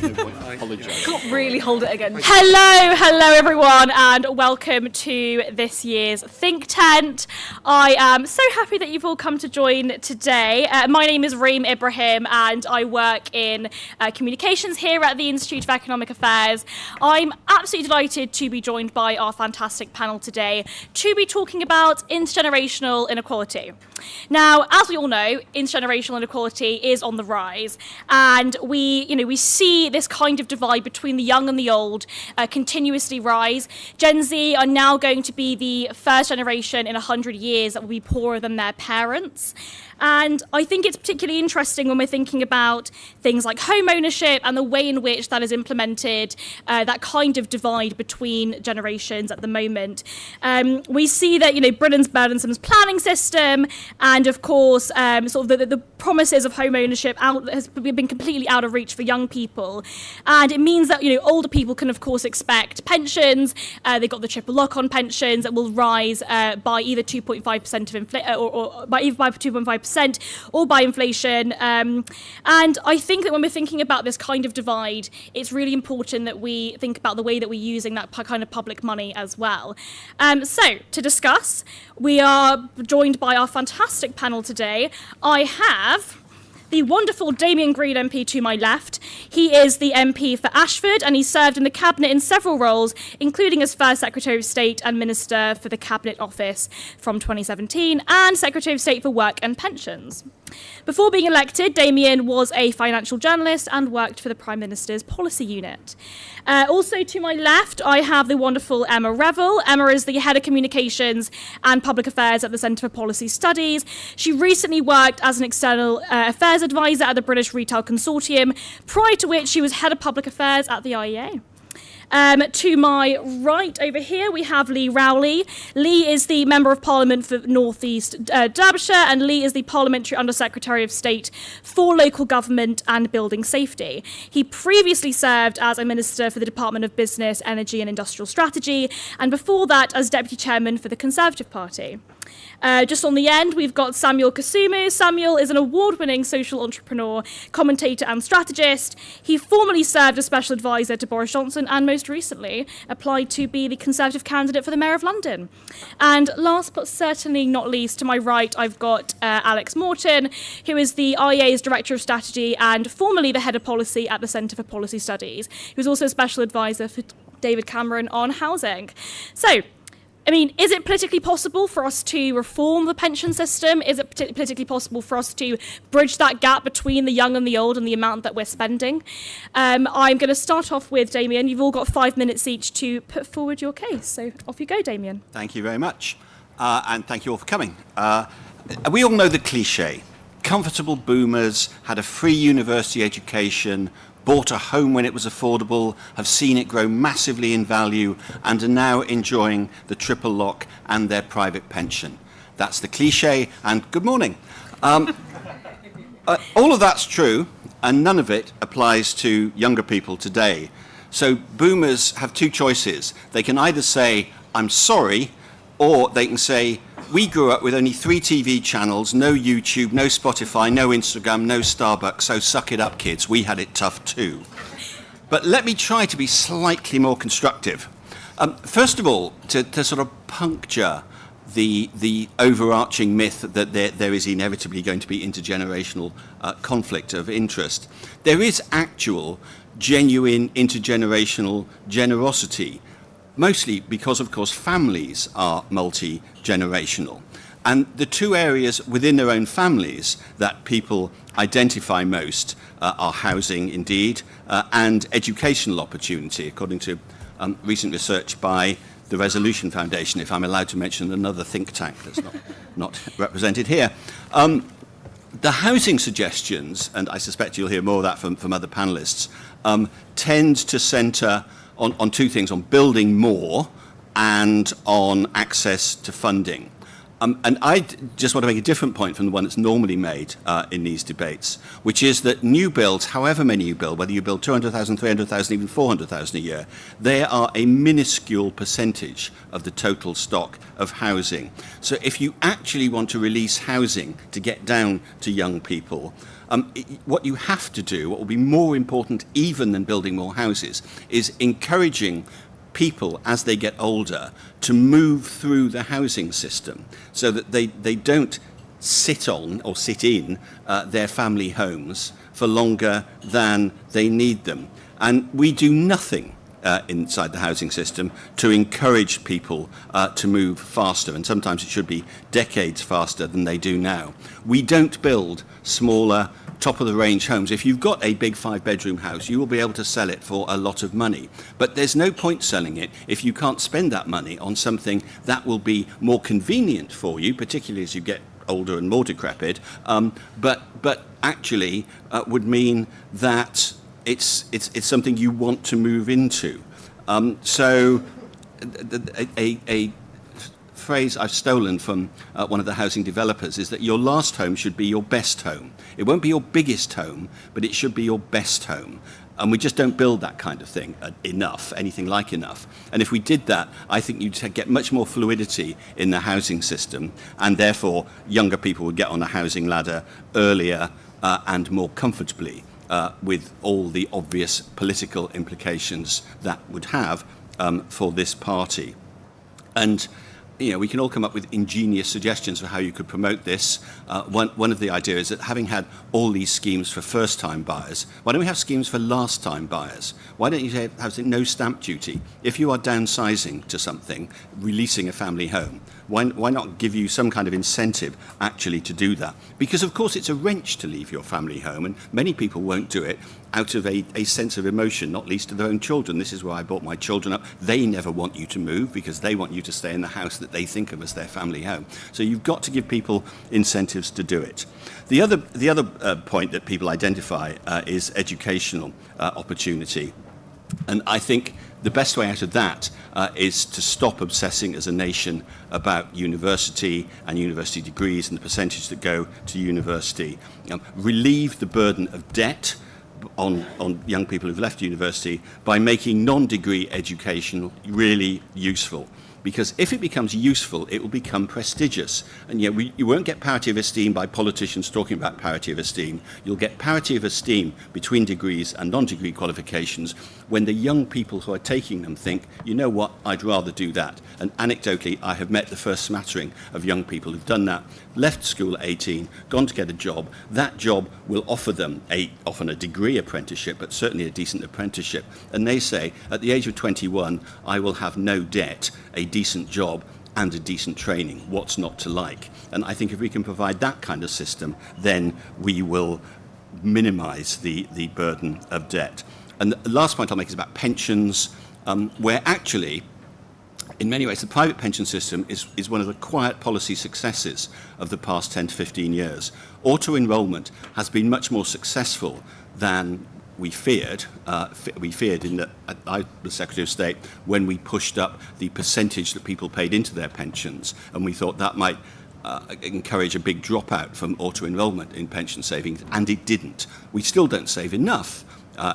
Apologise. Can't really hold it again. Hello everyone, and welcome to this year's Think Tent. I am so happy that you've all come to join today. My name is Reem Ibrahim, and I work in communications here at the Institute of Economic Affairs. I'm absolutely delighted to be joined by our fantastic panel today to be talking about intergenerational inequality. Now, as we all know, intergenerational inequality is on the rise, and we see this kind of divide between the young and the old continuously rise. Gen Z are now going to be the first generation in 100 years that will be poorer than their parents. And I think it's particularly interesting when we're thinking about things like home ownership and the way in which that is implemented, that kind of divide between generations at the moment. We see that, Britain's burdensome planning system and, of course, sort of the promises of home ownership has been completely out of reach for young people. And it means that, older people can, of course, expect pensions. They've got the triple lock-on pensions that will rise by either 2.5% of inflation or by 2.5%. Or by inflation. And I think that when we're thinking about this kind of divide, it's really important that we think about the way that we're using that kind of public money as well. So, to discuss, we are joined by our fantastic panel today. I have the wonderful Damian Green MP to my left. He is the MP for Ashford, and he served in the Cabinet in several roles, including as First Secretary of State and Minister for the Cabinet Office from 2017, and Secretary of State for Work and Pensions. Before being elected, Damian was a financial journalist and worked for the Prime Minister's Policy Unit. Also to my left, I have the wonderful Emma Revell. Emma is the Head of Communications and Public Affairs at the Centre for Policy Studies. She recently worked as an external affairs advisor at the British Retail Consortium, prior to which she was Head of Public Affairs at the IEA. To my right over here, we have Lee Rowley. Lee is the Member of Parliament for North East Derbyshire, and Lee is the Parliamentary Undersecretary of State for Local Government and Building Safety. He previously served as a Minister for the Department of Business, Energy and Industrial Strategy, and before that as Deputy Chairman for the Conservative Party. Just on the end, we've got Samuel Kasumu. Samuel is an award-winning social entrepreneur, commentator and strategist. He formerly served as special advisor to Boris Johnson and most recently applied to be the Conservative candidate for the Mayor of London. And last but certainly not least, to my right, I've got Alex Morton, who is the IEA's Director of Strategy and formerly the Head of Policy at the Centre for Policy Studies. He was also a special advisor for David Cameron on housing. So, is it politically possible for us to reform the pension system? Is it politically possible for us to bridge that gap between the young and the old and the amount that we're spending? I'm going to start off with Damian. You've all got 5 minutes each to put forward your case. So off you go, Damian. Thank you very much. And thank you all for coming. We all know the cliche. Comfortable boomers had a free university education, bought a home when it was affordable, have seen it grow massively in value, and are now enjoying the triple lock and their private pension. That's the cliche, and good morning. All of that's true, and none of it applies to younger people today. So boomers have two choices. They can either say, I'm sorry, or they can say, we grew up with only 3 TV channels, no YouTube, no Spotify, no Instagram, no Starbucks, so suck it up, kids. We had it tough too. But let me try to be slightly more constructive. First of all, to sort of puncture the overarching myth that there is inevitably going to be intergenerational conflict of interest, there is actual, genuine intergenerational generosity, mostly because, of course, families are multi-generational. And the two areas within their own families that people identify most are housing, indeed, and educational opportunity, according to recent research by the Resolution Foundation, if I'm allowed to mention another think tank that's not represented here. The housing suggestions, and I suspect you'll hear more of that from other panellists, tend to centre on two things, on building more and on access to funding. And I just want to make a different point from the one that's normally made in these debates, which is that new builds, however many you build, whether you build 200,000, 300,000, even 400,000 a year, they are a minuscule percentage of the total stock of housing. So if you actually want to release housing to get down to young people, What you have to do, what will be more important even than building more houses, is encouraging people as they get older to move through the housing system so that they don't sit on or sit in their family homes for longer than they need them. And we do nothing inside the housing system to encourage people to move faster, and sometimes it should be decades faster than they do now. We don't build smaller, top-of-the-range homes. If you've got a big 5-bedroom house, you will be able to sell it for a lot of money. But there's no point selling it if you can't spend that money on something that will be more convenient for you, particularly as you get older and more decrepit, but actually would mean that it's something you want to move into. So a phrase I've stolen from one of the housing developers is that your last home should be your best home. It won't be your biggest home, but it should be your best home. And we just don't build that kind of thing enough, anything like enough. And if we did that, I think you'd get much more fluidity in the housing system, and therefore younger people would get on the housing ladder earlier and more comfortably, with all the obvious political implications that would have for this party. And we can all come up with ingenious suggestions for how you could promote this. One of the ideas is that having had all these schemes for first-time buyers, why don't we have schemes for last-time buyers? Why don't you have no stamp duty? If you are downsizing to something, releasing a family home, why not give you some kind of incentive actually to do that? Because, of course, it's a wrench to leave your family home, and many people won't do it out of a sense of emotion, not least to their own children. This is where I brought my children up. They never want you to move because they want you to stay in the house that they think of as their family home. So you've got to give people incentives to do it. The other point that people identify is educational opportunity. And I think the best way out of that is to stop obsessing as a nation about university and university degrees and the percentage that go to university. Relieve the burden of debt on young people who've left university by making non-degree education really useful. Because if it becomes useful, it will become prestigious. And yet you won't get parity of esteem by politicians talking about parity of esteem. You'll get parity of esteem between degrees and non-degree qualifications when the young people who are taking them think, you know what, I'd rather do that. And anecdotally, I have met the first smattering of young people who've done that, left school at 18, gone to get a job. That job will offer them often a degree apprenticeship, but certainly a decent apprenticeship. And they say, at the age of 21, I will have no debt, a decent job and a decent training. What's not to like? And I think if we can provide that kind of system, then we will minimise the burden of debt. And the last point I'll make is about pensions, where actually, in many ways, the private pension system is one of the quiet policy successes of the past 10 to 15 years. Auto-enrolment has been much more successful than we feared. In that I was Secretary of State when we pushed up the percentage that people paid into their pensions, and we thought that might encourage a big dropout from auto-enrolment in pension savings, and it didn't. We still don't save enough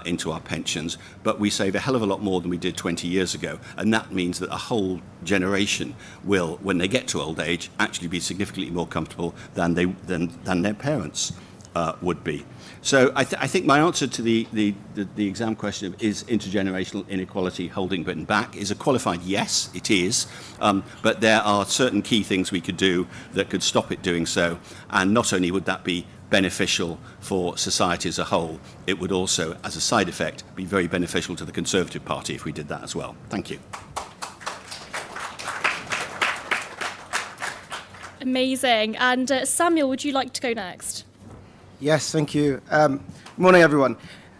into our pensions, but we save a hell of a lot more than we did 20 years ago, and that means that a whole generation will, when they get to old age, actually be significantly more comfortable than their parents would be. So I think my answer to the exam question of is intergenerational inequality holding Britain back is a qualified yes, it is, but there are certain key things we could do that could stop it doing so, and not only would that be beneficial for society as a whole, it would also, as a side effect, be very beneficial to the Conservative Party if we did that as well. Thank you. Amazing. And Samuel, would you like to go next? Yes, thank you. Good morning, everyone.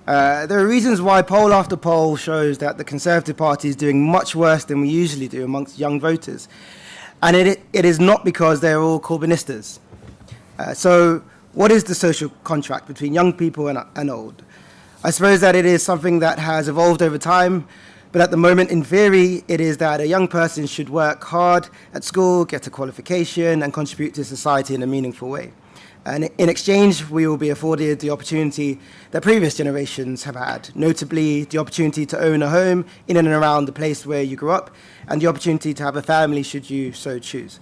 There are reasons why poll after poll shows that the Conservative Party is doing much worse than we usually do amongst young voters. And it is not because they're all Corbynistas. So what is the social contract between young people and old? I suppose that it is something that has evolved over time, but at the moment, in theory, it is that a young person should work hard at school, get a qualification, and contribute to society in a meaningful way. And in exchange, we will be afforded the opportunity that previous generations have had, notably the opportunity to own a home in and around the place where you grew up, and the opportunity to have a family should you so choose.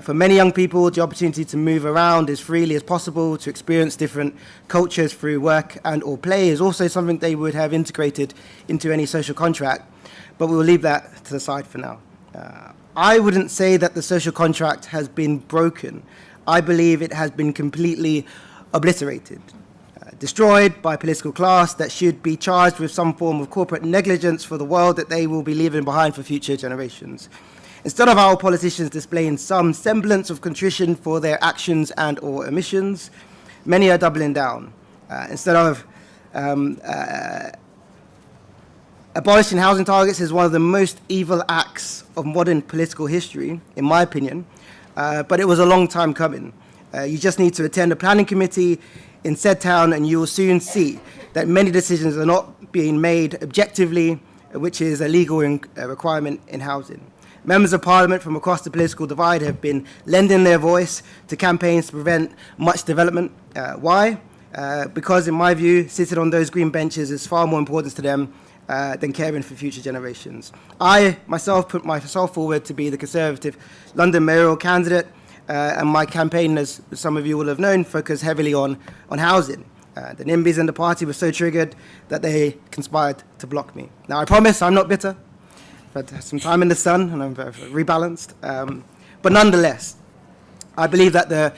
For many young people, the opportunity to move around as freely as possible, to experience different cultures through work and or play is also something they would have integrated into any social contract, but we'll leave that to the side for now. I wouldn't say that the social contract has been broken. I believe it has been completely obliterated, destroyed by a political class that should be charged with some form of corporate negligence for the world that they will be leaving behind for future generations. Instead of our politicians displaying some semblance of contrition for their actions and or omissions, many are doubling down. Instead of abolishing housing targets is one of the most evil acts of modern political history, in my opinion, but it was a long time coming. You just need to attend a planning committee in said town and you will soon see that many decisions are not being made objectively, which is a legal requirement in housing. Members of Parliament from across the political divide have been lending their voice to campaigns to prevent much development. Why? Because in my view, sitting on those green benches is far more important to them than caring for future generations. I myself put myself forward to be the Conservative London mayoral candidate, and my campaign, as some of you will have known, focused heavily on housing. The NIMBYs and the party were so triggered that they conspired to block me. Now, I promise I'm not bitter. I've had some time in the sun and I'm very rebalanced. But nonetheless, I believe that the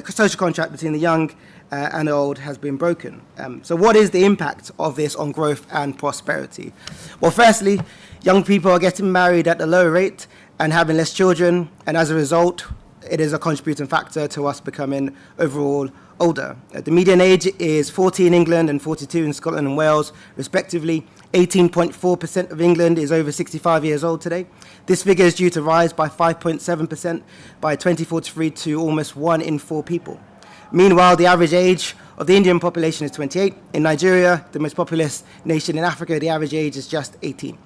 social contract between the young and the old has been broken. So what is the impact of this on growth and prosperity? Well, firstly, young people are getting married at a lower rate and having less children, and as a result, it is a contributing factor to us becoming overall older. The median age is 40 in England and 42 in Scotland and Wales, respectively. 18.4% of England is over 65 years old today. This figure is due to rise by 5.7% by 2043 to almost 1 in 4 people. Meanwhile, the average age of the Indian population is 28. In Nigeria, the most populous nation in Africa, the average age is just 18.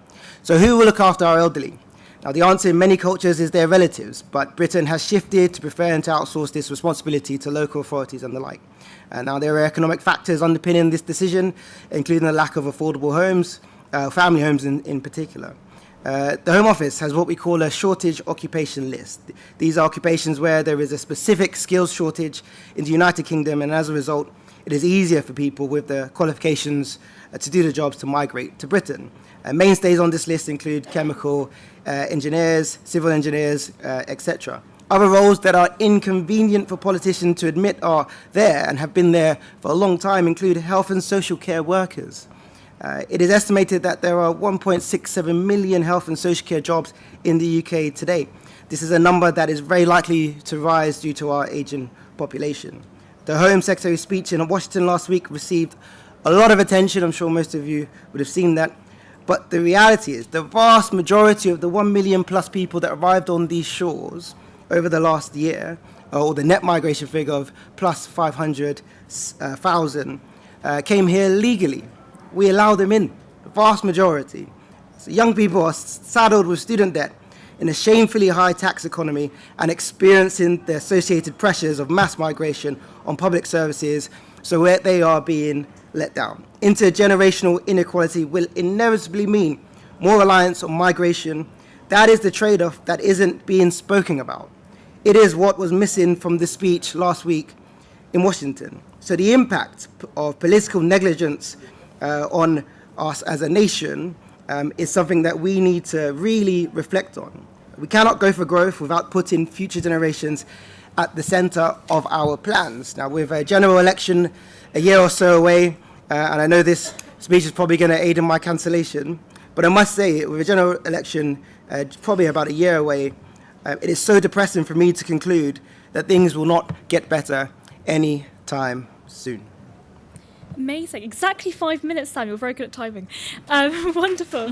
So who will look after our elderly? Now, the answer in many cultures is their relatives, but Britain has shifted to preferring to outsource this responsibility to local authorities and the like. And now, there are economic factors underpinning this decision, including the lack of affordable homes, family homes in particular. The Home Office has what we call a shortage occupation list. These are occupations where there is a specific skills shortage in the United Kingdom, and as a result, it is easier for people with the qualifications to do the jobs to migrate to Britain. Mainstays on this list include chemical engineers, civil engineers, etc. Other roles that are inconvenient for politicians to admit are there and have been there for a long time include health and social care workers. It is estimated that there are 1.67 million health and social care jobs in the UK today. This is a number that is very likely to rise due to our aging population. The Home Secretary's speech in Washington last week received a lot of attention. I'm sure most of you would have seen that. But the reality is the vast majority of the 1 million plus people that arrived on these shores over the last year, or the net migration figure of plus 500,000, came here legally. We allow them in, the vast majority. So young people are saddled with student debt in a shamefully high tax economy and experiencing the associated pressures of mass migration on public services, so where they are being let down. Intergenerational inequality will inevitably mean more reliance on migration. That is the trade-off that isn't being spoken about. It is what was missing from the speech last week in Washington. So the impact of political negligence on us as a nation is something that we need to really reflect on. We cannot go for growth without putting future generations at the center of our plans. Now, with a general election a year or so away, and I know this speech is probably going to aid in my cancellation, but I must say, with a general election probably about a year away, it is so depressing for me to conclude that things will not get better any time soon. Amazing. Exactly 5 minutes, Sam. You're very good at timing. Wonderful.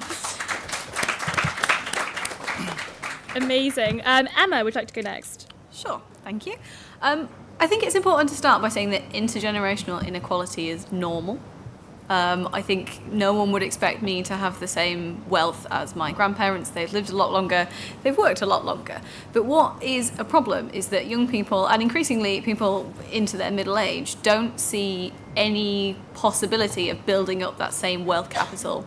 Amazing. Emma, would you like to go next? Sure, thank you. I think it's important to start by saying that intergenerational inequality is normal. I think no one would expect me to have the same wealth as my grandparents. They've lived a lot longer, they've worked a lot longer. But what is a problem is that young people, and increasingly people into their middle age, don't see any possibility of building up that same wealth capital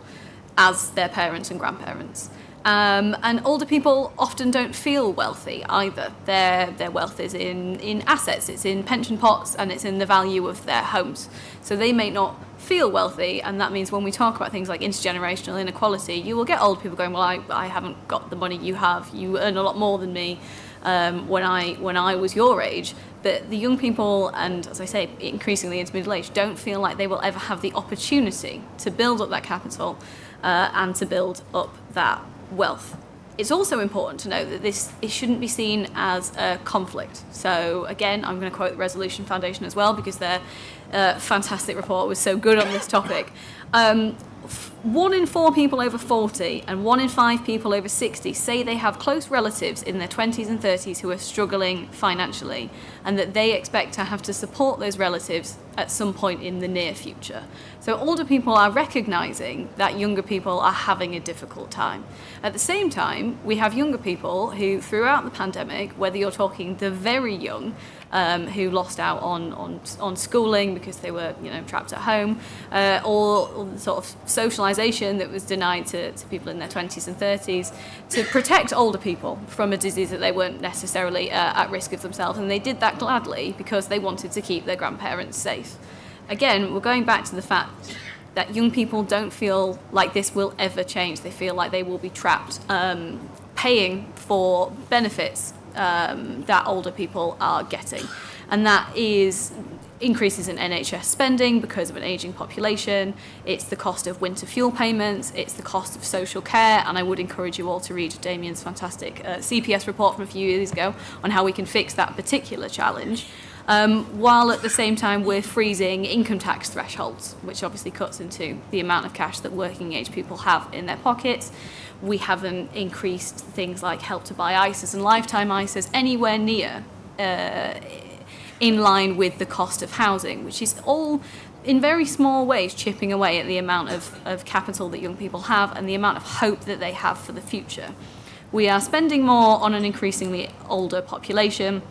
as their parents and grandparents. And older people often don't feel wealthy either. Their wealth is in assets, it's in pension pots, and it's in the value of their homes. So they may not feel wealthy, and that means when we talk about things like intergenerational inequality, you will get old people going, well, I haven't got the money you have, you earn a lot more than me when I was your age. But the young people, and as I say, increasingly into middle age, don't feel like they will ever have the opportunity to build up that capital and to build up that wealth. It's also important to note that it shouldn't be seen as a conflict. So again, I'm going to quote the Resolution Foundation as well, because their fantastic report was so good on this topic. 1 in 4 people over 40 and 1 in 5 people over 60 say they have close relatives in their 20s and 30s who are struggling financially, and that they expect to have to support those relatives at some point in the near future. So older people are recognising that younger people are having a difficult time. At the same time, we have younger people who, throughout the pandemic, whether you're talking the very young, who lost out on schooling because they were trapped at home, or the sort of socialisation that was denied to people in their 20s and 30s, to protect older people from a disease that they weren't necessarily at risk of themselves, and they did that gladly because they wanted to keep their grandparents safe. Again, we're going back to the fact that young people don't feel like this will ever change. They feel like they will be trapped paying for benefits that older people are getting. And that is increases in NHS spending because of an ageing population. It's the cost of winter fuel payments. It's the cost of social care. And I would encourage you all to read Damian's fantastic CPS report from a few years ago on how we can fix that particular challenge. While at the same time we're freezing income tax thresholds, which obviously cuts into the amount of cash that working age people have in their pockets. We haven't increased things like Help to Buy ISAs and lifetime ISAs anywhere near in line with the cost of housing, which is all in very small ways chipping away at the amount of capital that young people have and the amount of hope that they have for the future. We are spending more on an increasingly older population,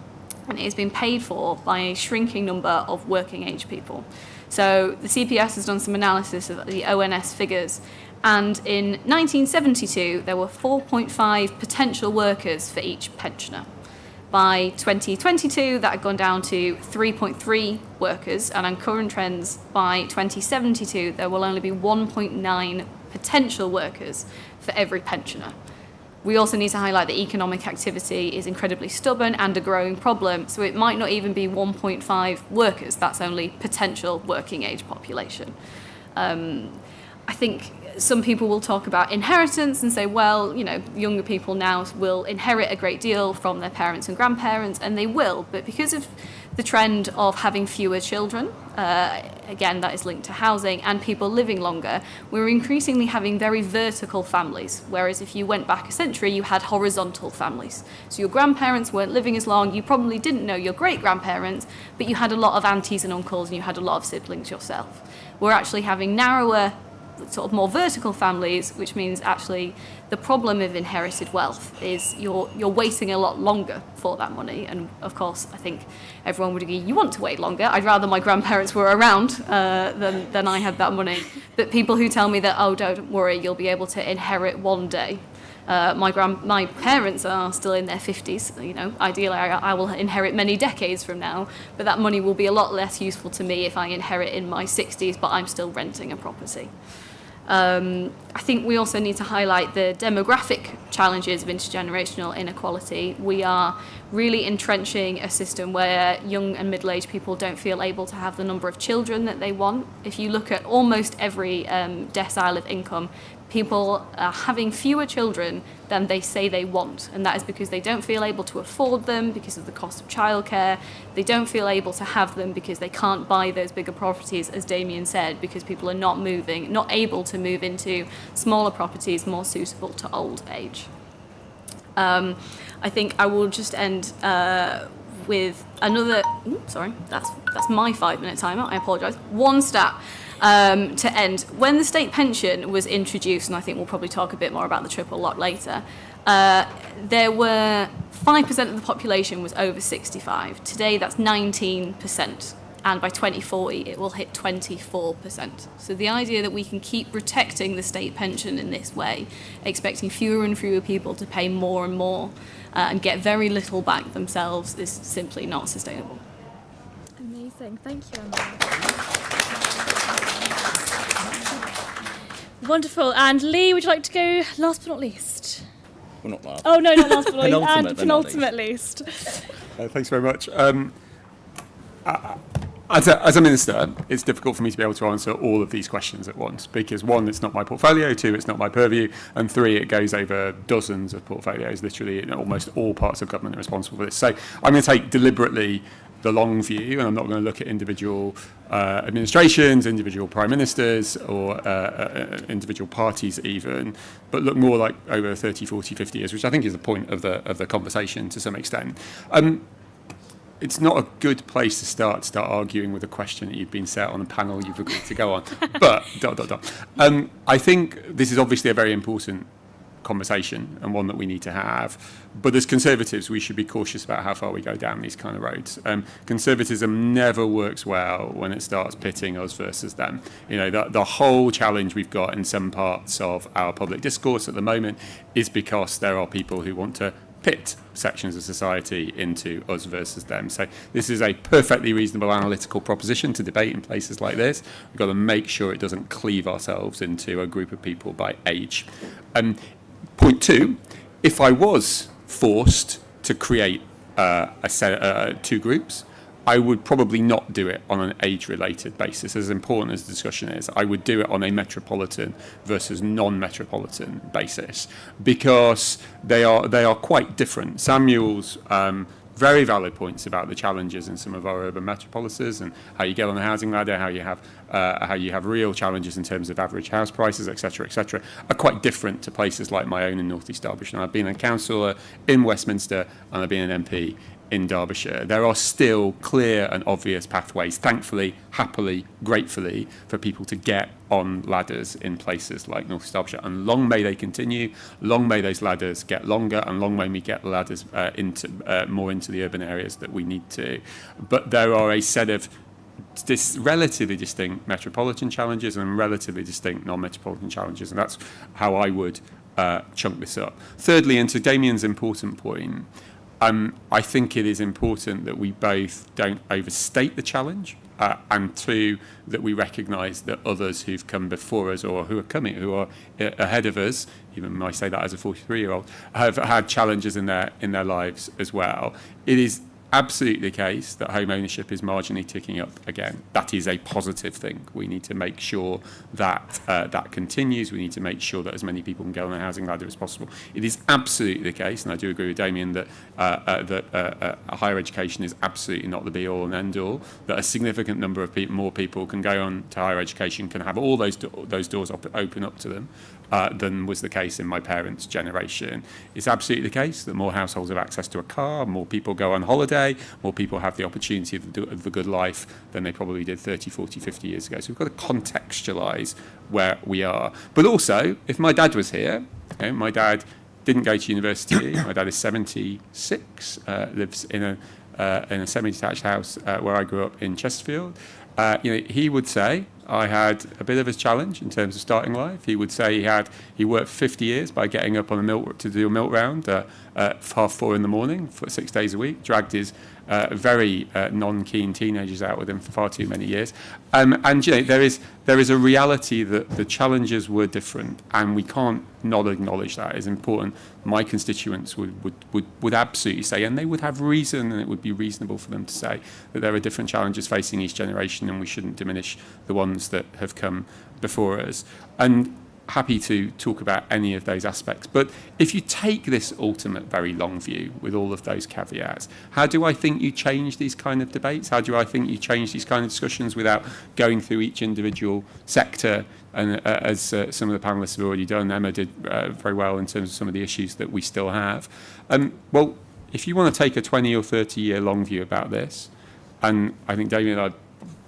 and it has been paid for by a shrinking number of working age people. So the CPS has done some analysis of the ONS figures, and in 1972 there were 4.5 potential workers for each pensioner. By 2022 that had gone down to 3.3 workers, and on current trends by 2072 there will only be 1.9 potential workers for every pensioner. We also need to highlight that economic activity is incredibly stubborn and a growing problem, so it might not even be 1.5 workers, that's only potential working age population. I think some people will talk about inheritance and say, well, younger people now will inherit a great deal from their parents and grandparents, and they will, but because of the trend of having fewer children, again, that is linked to housing, and people living longer, we're increasingly having very vertical families, whereas if you went back a century, you had horizontal families. So your grandparents weren't living as long, you probably didn't know your great-grandparents, but you had a lot of aunties and uncles, and you had a lot of siblings yourself. We're actually having narrower, sort of more vertical families, which means actually the problem of inherited wealth is you're waiting a lot longer for that money. And of course, I think everyone would agree you want to wait longer. I'd rather my grandparents were around than I had that money. But people who tell me that, oh, don't worry, you'll be able to inherit one day. My parents are still in their 50s. Ideally I will inherit many decades from now, but that money will be a lot less useful to me if I inherit in my 60s, but I'm still renting a property. I think we also need to highlight the demographic challenges of intergenerational inequality. We are really entrenching a system where young and middle-aged people don't feel able to have the number of children that they want. If you look at almost every decile of income, people are having fewer children than they say they want, and that is because they don't feel able to afford them because of the cost of childcare. They don't feel able to have them because they can't buy those bigger properties, as Damian said, because people are not able to move into smaller properties more suitable to old age. I think I will just end with another. Sorry, that's my 5-minute timer. I apologise. One stat. To end, when the state pension was introduced, and I think we'll probably talk a bit more about the triple lot later, there were 5% of the population was over 65. Today that's 19%. and by 2040 it will hit 24%. So the idea that we can keep protecting the state pension in this way, expecting fewer and fewer people to pay more and more and get very little back themselves, is simply not sustainable. Amazing, thank you, Emma. Wonderful. And Lee, would you like to go last but not least? Well, not last. Oh, no, not last but not least. Penultimate, And but not penultimate least. Thanks very much. As a minister, it's difficult for me to be able to answer all of these questions at once because, one, it's not my portfolio, two, it's not my purview, and three, it goes over dozens of portfolios. Literally, almost all parts of government are responsible for this. So I'm going to take deliberately the long view, and I'm not going to look at individual administrations, individual prime ministers, or individual parties even, but look more like over 30, 40, 50 years, which I think is the point of the conversation to some extent. It's not a good place to start arguing with a question that you've been set on a panel you've agreed to go on. But, I think this is obviously a very important conversation and one that we need to have. But as Conservatives, we should be cautious about how far we go down these kind of roads. Conservatism never works well when it starts pitting us versus them. You know, the whole challenge we've got in some parts of our public discourse at the moment is because there are people who want to pit sections of society into us versus them. So this is a perfectly reasonable analytical proposition to debate in places like this. We've got to make sure it doesn't cleave ourselves into a group of people by age. Point two, if I was forced to create two groups, I would probably not do it on an age-related basis. As important as the discussion is, I would do it on a metropolitan versus non-metropolitan basis because they are quite different. Samuel's very valid points about the challenges in some of our urban metropolises and how you get on the housing ladder, how you have real challenges in terms of average house prices, etc., are quite different to places like my own in North East Derbyshire. And I've been a councillor in Westminster and I've been an MP in Derbyshire. There are still clear and obvious pathways, thankfully, happily, gratefully, for people to get on ladders in places like North East Derbyshire. And long may they continue, long may those ladders get longer, and long may we get the ladders more into the urban areas that we need to. But there are a set of relatively distinct metropolitan challenges and relatively distinct non-metropolitan challenges, and that's how I would chunk this up. Thirdly, and to Damian's important point, I think it is important that we both don't overstate the challenge, and two, that we recognise that others who've come before us or who are ahead of us, even I say that as a 43-year-old, have had challenges in their lives as well. It is absolutely the case that home ownership is marginally ticking up again. That is a positive thing. We need to make sure that that continues. We need to make sure that as many people can get on the housing ladder as possible. It is absolutely the case, and I do agree with Damian that higher education is absolutely not the be-all and end-all, that a significant number of more people can go on to higher education, can have all those doors open up to them, than was the case in my parents' generation. It's absolutely the case that more households have access to a car, more people go on holiday, more people have the opportunity of the good life than they probably did 30, 40, 50 years ago. So we've got to contextualise where we are. But also, if my dad was here, my dad didn't go to university, my dad is 76, lives in a semi-detached house where I grew up in Chesterfield. He would say I had a bit of a challenge in terms of starting life. He would say he worked 50 years by getting up on to do a milk round at 4:30 in the morning for 6 days a week, dragged his very non-keen teenagers out with him for far too many years. There is a reality that the challenges were different, and we can't not acknowledge that. It's important. My constituents would absolutely say, and they would have reason, and it would be reasonable for them to say, that there are different challenges facing each generation, and we shouldn't diminish the ones that have come before us. And happy to talk about any of those aspects. But if you take this ultimate very long view with all of those caveats, how do I think you change these kind of debates? How do I think you change these kind of discussions without going through each individual sector? And as some of the panellists have already done, Emma did very well in terms of some of the issues that we still have. Well, if you want to take a 20 or 30 year long view about this, and I think Damian and I,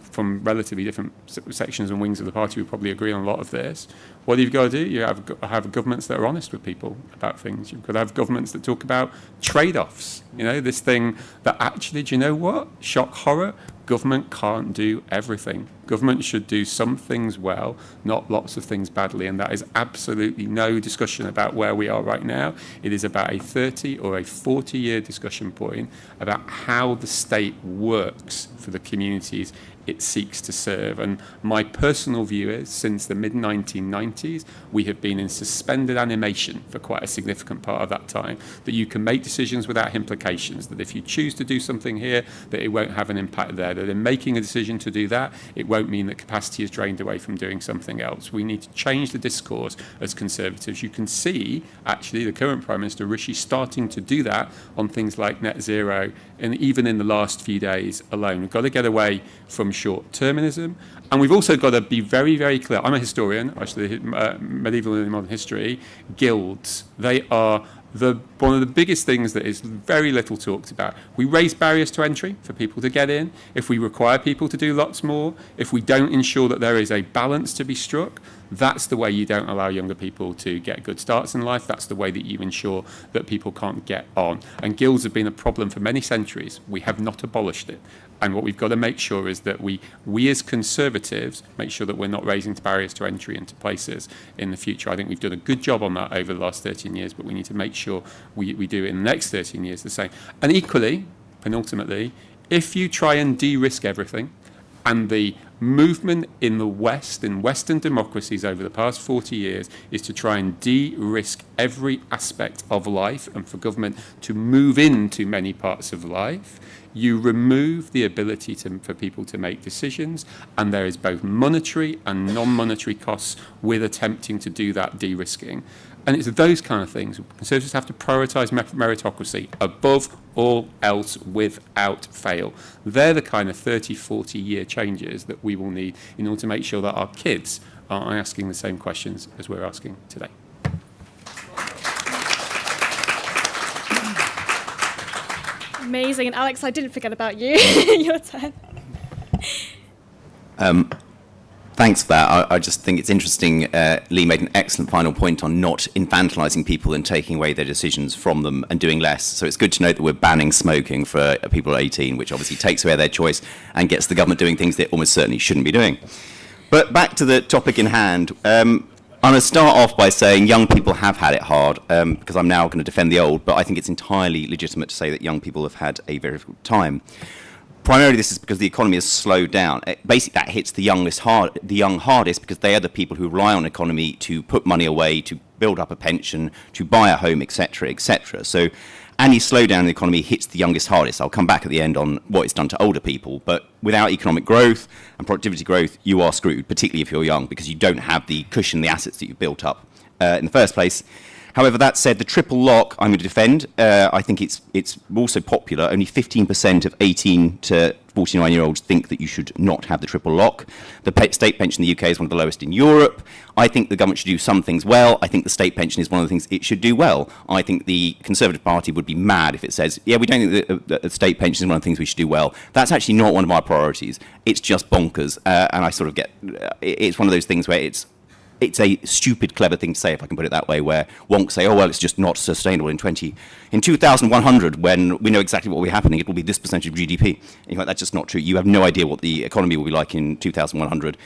from relatively different sections and wings of the party, we probably agree on a lot of this. What you've got to do, you have governments that are honest with people about things. You've got to have governments that talk about trade-offs. This thing that actually, do you know what? Shock horror. government can't do everything. Government should do some things well, not lots of things badly, and that is absolutely no discussion about where we are right now. It is about a 30 or a 40-year discussion point about how the state works for the communities it seeks to serve. And my personal view is, since the mid-1990s, we have been in suspended animation for quite a significant part of that time, that you can make decisions without implications, that if you choose to do something here, that it won't have an impact there, that in making a decision to do that, it won't mean that capacity is drained away from doing something else. We need to change the discourse as Conservatives. You can see, actually, the current Prime Minister, Rishi, starting to do that on things like net zero, and even in the last few days alone. We've got to get away from short-termism, and we've also got to be very, very clear. I'm a historian, actually, medieval and modern history. Guilds, they are one of the biggest things that is very little talked about. We raise barriers to entry for people to get in. If we require people to do lots more, if we don't ensure that there is a balance to be struck, that's the way you don't allow younger people to get good starts in life. That's the way that you ensure that people can't get on. And guilds have been a problem for many centuries. We have not abolished it. And what we've got to make sure is that we as Conservatives make sure that we're not raising barriers to entry into places in the future. I think we've done a good job on that over the last 13 years, but we need to make sure we do it in the next 13 years the same. And equally, penultimately, if you try and de-risk everything, and the movement in the West, in Western democracies over the past 40 years, is to try and de-risk every aspect of life and for government to move into many parts of life, you remove the ability for people to make decisions, and there is both monetary and non-monetary costs with attempting to do that de-risking. And it's those kind of things. Conservatives have to prioritise meritocracy above all else without fail. They're the kind of 30, 40-year changes that we will need in order to make sure that our kids are asking the same questions as we're asking today. Amazing. And Alex, I didn't forget about you. Your turn. Thanks for that. I just think it's interesting. Lee made an excellent final point on not infantilising people and taking away their decisions from them and doing less. So it's good to note that we're banning smoking for people 18, which obviously takes away their choice and gets the government doing things they almost certainly shouldn't be doing. But back to the topic in hand. I'm going to start off by saying young people have had it hard, because I'm now going to defend the old, but I think it's entirely legitimate to say that young people have had a very difficult time. Primarily, this is because the economy has slowed down. Basically, that hits the young hardest, because they are the people who rely on the economy to put money away, to build up a pension, to buy a home, etc., etc. So any slowdown in the economy hits the youngest hardest. I'll come back at the end on what it's done to older people. But without economic growth and productivity growth, you are screwed, particularly if you're young, because you don't have the cushion, the assets that you've built up in the first place. However, that said, the triple lock I'm going to defend. I think it's also popular. Only 15% of 18 to 49-year-olds think that you should not have the triple lock. The state pension in the UK is one of the lowest in Europe. I think the government should do some things well. I think the state pension is one of the things it should do well. I think the Conservative Party would be mad if it says, yeah, we don't think that the state pension is one of the things we should do well. That's actually not one of my priorities. It's just bonkers. And I sort of get, it's one of those things where it's a stupid, clever thing to say, if I can put it that way, where wonks say, oh, well, it's just not sustainable in 2100, when we know exactly what will be happening, it will be this percentage of GDP. And you're like, that's just not true. You have no idea what the economy will be like in 2100.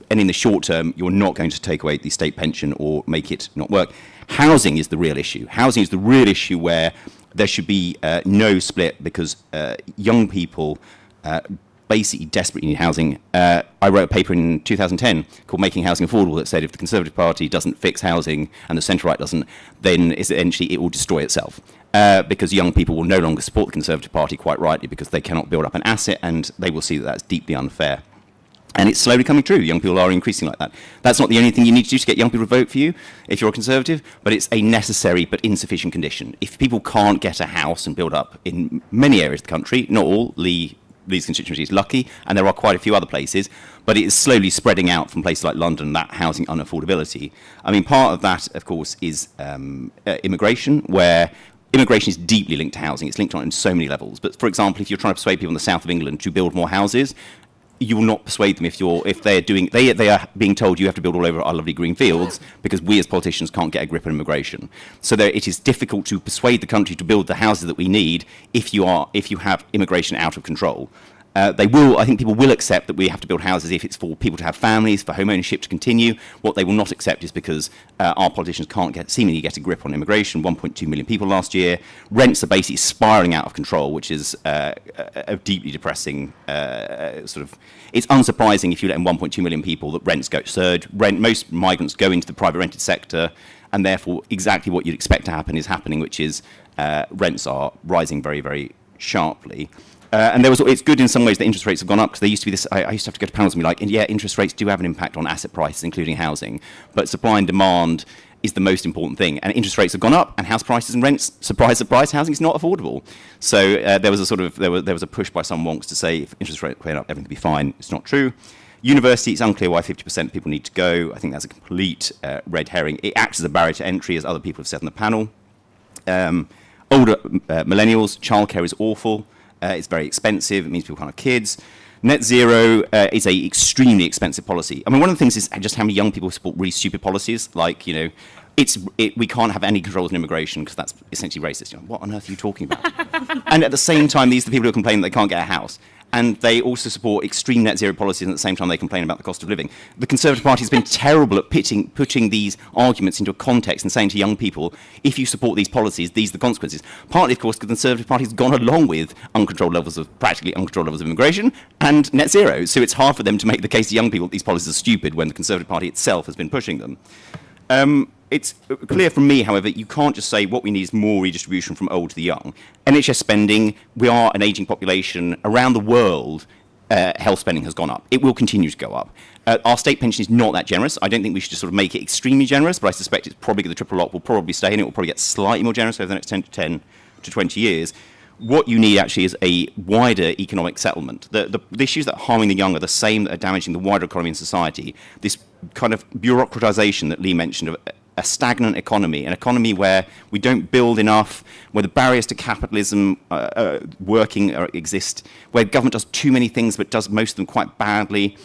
And in the short term, you're not going to take away the state pension or make it not work. Housing is the real issue. Housing is the real issue where there should be no split, because young people basically desperately need housing. I wrote a paper in 2010 called Making Housing Affordable that said if the Conservative Party doesn't fix housing and the centre-right doesn't, then essentially it will destroy itself. Because young people will no longer support the Conservative Party, quite rightly, because they cannot build up an asset, and they will see that that's deeply unfair. And it's slowly coming true. Young people are increasing like that. That's not the only thing you need to do to get young people to vote for you if you're a Conservative, but it's a necessary but insufficient condition. If people can't get a house and build up in many areas of the country, not all, Lee's constituency is lucky, and there are quite a few other places, but it is slowly spreading out from places like London, that housing unaffordability. I mean, part of that, of course, is immigration, where immigration is deeply linked to housing. It's linked on so many levels. But, for example, if you're trying to persuade people in the south of England to build more houses, you will not persuade them if they are being told you have to build all over our lovely green fields, because we as politicians can't get a grip on immigration. So it is difficult to persuade the country to build the houses that we need if you have immigration out of control. I think people will accept that we have to build houses if it's for people to have families, for home ownership to continue. What they will not accept is because our politicians can't seemingly get a grip on immigration. 1.2 million people last year. Rents are basically spiralling out of control, which is a deeply depressing it's unsurprising if you let in 1.2 million people that rents surge. Most migrants go into the private rented sector, and therefore exactly what you'd expect to happen is happening, which is rents are rising very, very sharply. And it's good in some ways that interest rates have gone up, because there used to be this, I used to have to go to panels and be like, yeah, interest rates do have an impact on asset prices, including housing, but supply and demand is the most important thing. And interest rates have gone up, and house prices and rents, surprise, surprise, housing is not affordable. So there was a push by some wonks to say if interest rates went up, everything would be fine. It's not true. University, it's unclear why 50% of people need to go. I think that's a complete red herring. It acts as a barrier to entry, as other people have said on the panel. Older millennials, childcare is awful. It's very expensive. It means people can't have kids. Net zero is a extremely expensive policy. I mean, one of the things is just how many young people support really stupid policies, like, we can't have any controls on immigration because that's essentially racist. What on earth are you talking about? And at the same time, these are the people who complain that they can't get a house. And they also support extreme net zero policies, and at the same time they complain about the cost of living. The Conservative Party has been terrible at putting these arguments into a context and saying to young people, if you support these policies, these are the consequences. Partly, of course, because the Conservative Party has gone along with practically uncontrolled levels of immigration and net zero. So it's hard for them to make the case to young people that these policies are stupid when the Conservative Party itself has been pushing them. It's clear from me, however, you can't just say what we need is more redistribution from old to the young. NHS spending, we are an ageing population. Around the world, health spending has gone up. It will continue to go up. Our state pension is not that generous. I don't think we should just sort of make it extremely generous, but I suspect it's probably the triple lock will probably stay, and it will probably get slightly more generous over the next 10 to 20 years. What you need actually is a wider economic settlement. The issues that are harming the young are the same that are damaging the wider economy and society. This kind of bureaucratization that Lee mentioned of a stagnant economy, an economy where we don't build enough, where the barriers to capitalism exist, where government does too many things but does most of them quite badly.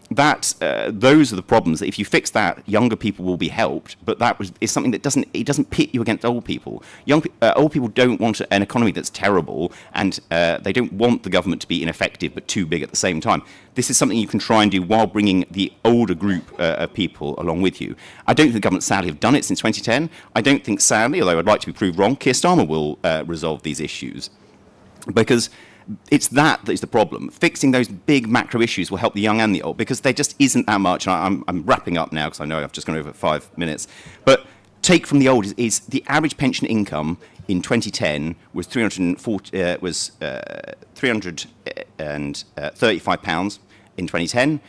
Those are the problems. That if you fix that, younger people will be helped. But is something that doesn't pit you against old people. Old people don't want an economy that's terrible, and they don't want the government to be ineffective but too big at the same time. This is something you can try and do while bringing the older group of people along with you. I don't think the government sadly have done it since 2010. I don't think sadly, although I'd like to be proved wrong, Keir Starmer will resolve these issues, because it's that is the problem. Fixing those big macro issues will help the young and the old, because there just isn't that much. And I'm wrapping up now because I know I've just gone over 5 minutes. But take from the old is the average pension income in 2010 was £335 in 2010.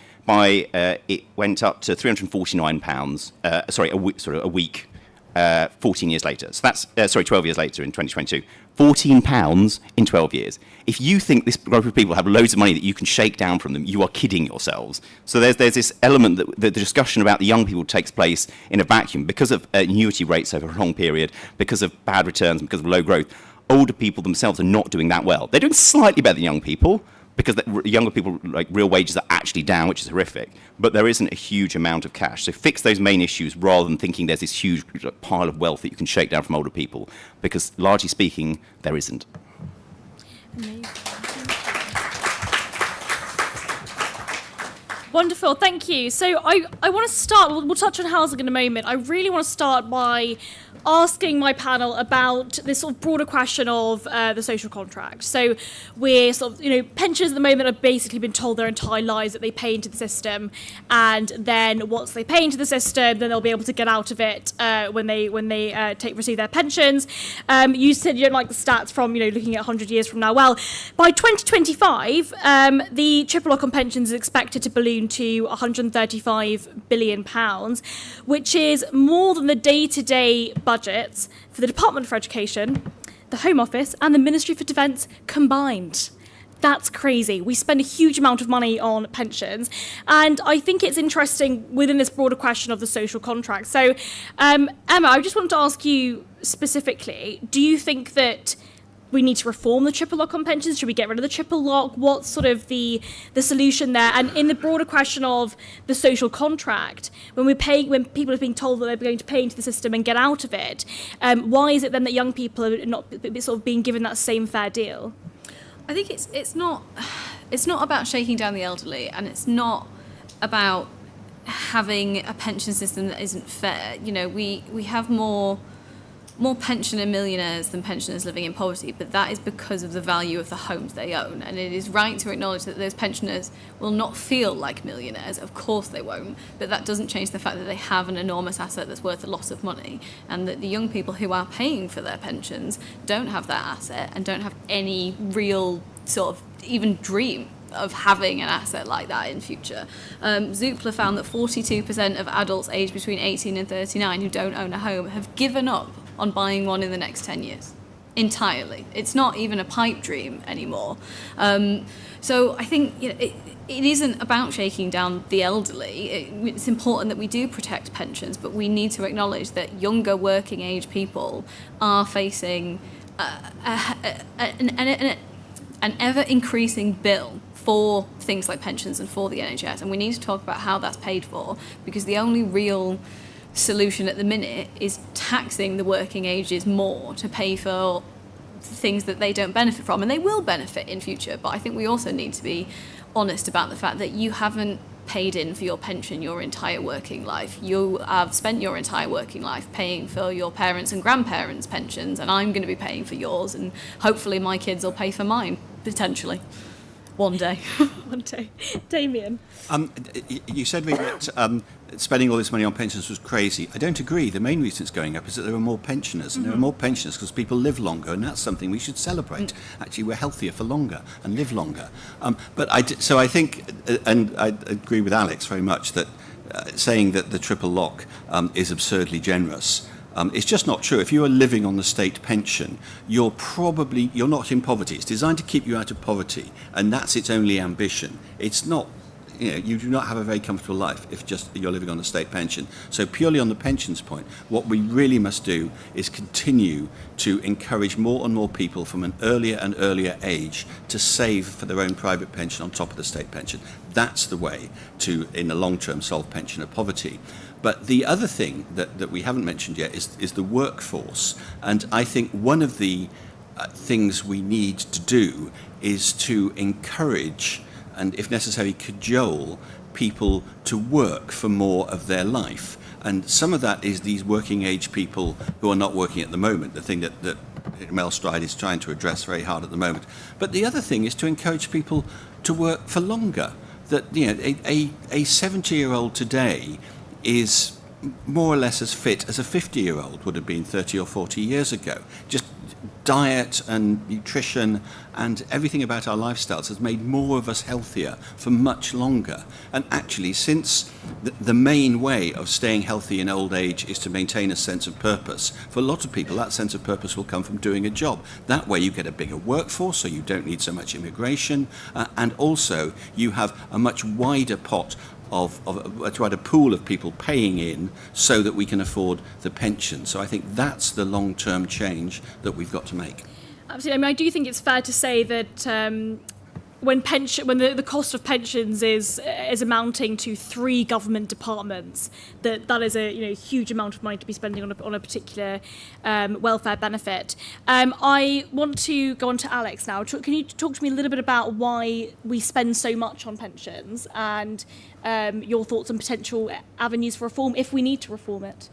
It went up to £349. A week. 14 years later. So that's 12 years later in 2022. £14 in 12 years. If you think this group of people have loads of money that you can shake down from them, you are kidding yourselves. So there's this element that the discussion about the young people takes place in a vacuum because of annuity rates over a long period, because of bad returns, and because of low growth. Older people themselves are not doing that well. They're doing slightly better than young people, because younger people, like, real wages are actually down, which is horrific, but there isn't a huge amount of cash. So fix those main issues rather than thinking there's this huge pile of wealth that you can shake down from older people, because largely speaking, there isn't. Amazing. Wonderful, thank you. So I want to start, we'll touch on housing in a moment. I really want to start by asking my panel about this sort of broader question of the social contract. So we're sort of, pensioners at the moment have basically been told their entire lives that they pay into the system, and then once they pay into the system, then they'll be able to get out of it when they receive their pensions. You said you don't like the stats from looking at 100 years from now. Well, by 2025, the triple lock on pensions is expected to balloon to £135 billion, which is more than the day-to-day budgets for the Department for Education, the Home Office, and the Ministry for Defence combined. That's crazy. We spend a huge amount of money on pensions. And I think it's interesting within this broader question of the social contract. So, Emma, I just wanted to ask you specifically, do you think that we need to reform the triple lock on pensions? Should we get rid of the triple lock? What's sort of the solution there? And in the broader question of the social contract, when people are being told that they're going to pay into the system and get out of it, why is it then that young people are not sort of being given that same fair deal? I think it's not it's not about shaking down the elderly, and it's not about having a pension system that isn't fair. You know, we have more pensioner millionaires than pensioners living in poverty, but that is because of the value of the homes they own. And it is right to acknowledge that those pensioners will not feel like millionaires. Of course they won't, but that doesn't change the fact that they have an enormous asset that's worth a lot of money, and that the young people who are paying for their pensions don't have that asset and don't have any real sort of even dream of having an asset like that in future. Zoopla found that 42% of adults aged between 18 and 39 who don't own a home have given up on buying one in the next 10 years. Entirely. It's not even a pipe dream anymore. So I think it isn't about shaking down the elderly. It's important that we do protect pensions, but we need to acknowledge that younger working age people are facing an ever-increasing bill for things like pensions and for the NHS, and we need to talk about how that's paid for, because the only real solution at the minute is taxing the working ages more to pay for things that they don't benefit from, and they will benefit in future. But I think we also need to be honest about the fact that you haven't paid in for your pension your entire working life. You have spent your entire working life paying for your parents' and grandparents' pensions, and I'm going to be paying for yours, and hopefully my kids will pay for mine, potentially. One day. One day. Damian. You said Reem, that spending all this money on pensions was crazy. I don't agree. The main reason it's going up is that there are more pensioners, and there are more pensioners because people live longer, and that's something we should celebrate. Actually, we're healthier for longer and live longer. So I think, and I agree with Alex very much, that saying that the triple lock is absurdly generous. It's just not true. If you are living on the state pension, you're not in poverty. It's designed to keep you out of poverty, and that's its only ambition. It's not, you do not have a very comfortable life if just you're living on a state pension. So purely on the pensions point, what we really must do is continue to encourage more and more people from an earlier and earlier age to save for their own private pension on top of the state pension. That's the way to, in the long term, solve pensioner poverty. But the other thing that we haven't mentioned yet is the workforce. And I think one of the things we need to do is to encourage and, if necessary, cajole people to work for more of their life. And some of that is these working age people who are not working at the moment, the thing that Mel Stride is trying to address very hard at the moment. But the other thing is to encourage people to work for longer. That a 70-year-old today is more or less as fit as a 50-year-old would have been 30 or 40 years ago. Just diet and nutrition and everything about our lifestyles has made more of us healthier for much longer. And actually, since the main way of staying healthy in old age is to maintain a sense of purpose, for a lot of people that sense of purpose will come from doing a job. That way you get a bigger workforce, so you don't need so much immigration, and also you have a much wider pot of a wider pool of people paying in so that we can afford the pension. So I think that's the long-term change that we've got to make. Absolutely. I mean, I do think it's fair to say that when the cost of pensions is amounting to 3 government departments, that is a huge amount of money to be spending on a particular welfare benefit. I want to go on to Alex now. Can you talk to me a little bit about why we spend so much on pensions and your thoughts on potential avenues for reform if we need to reform it?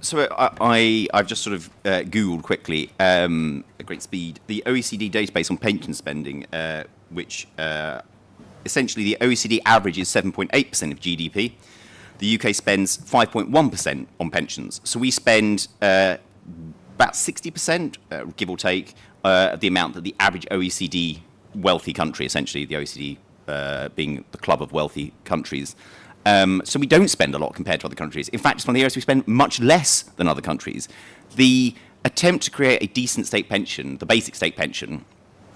So I've just sort of Googled quickly at great speed the OECD database on pension spending, which essentially the OECD average is 7.8% of GDP. The UK spends 5.1% on pensions. So we spend about 60%, give or take, of the amount that the average OECD wealthy country, essentially the OECD being the club of wealthy countries. So we don't spend a lot compared to other countries. In fact, it's one of the areas we spend much less than other countries. The attempt to create a decent state pension, the basic state pension,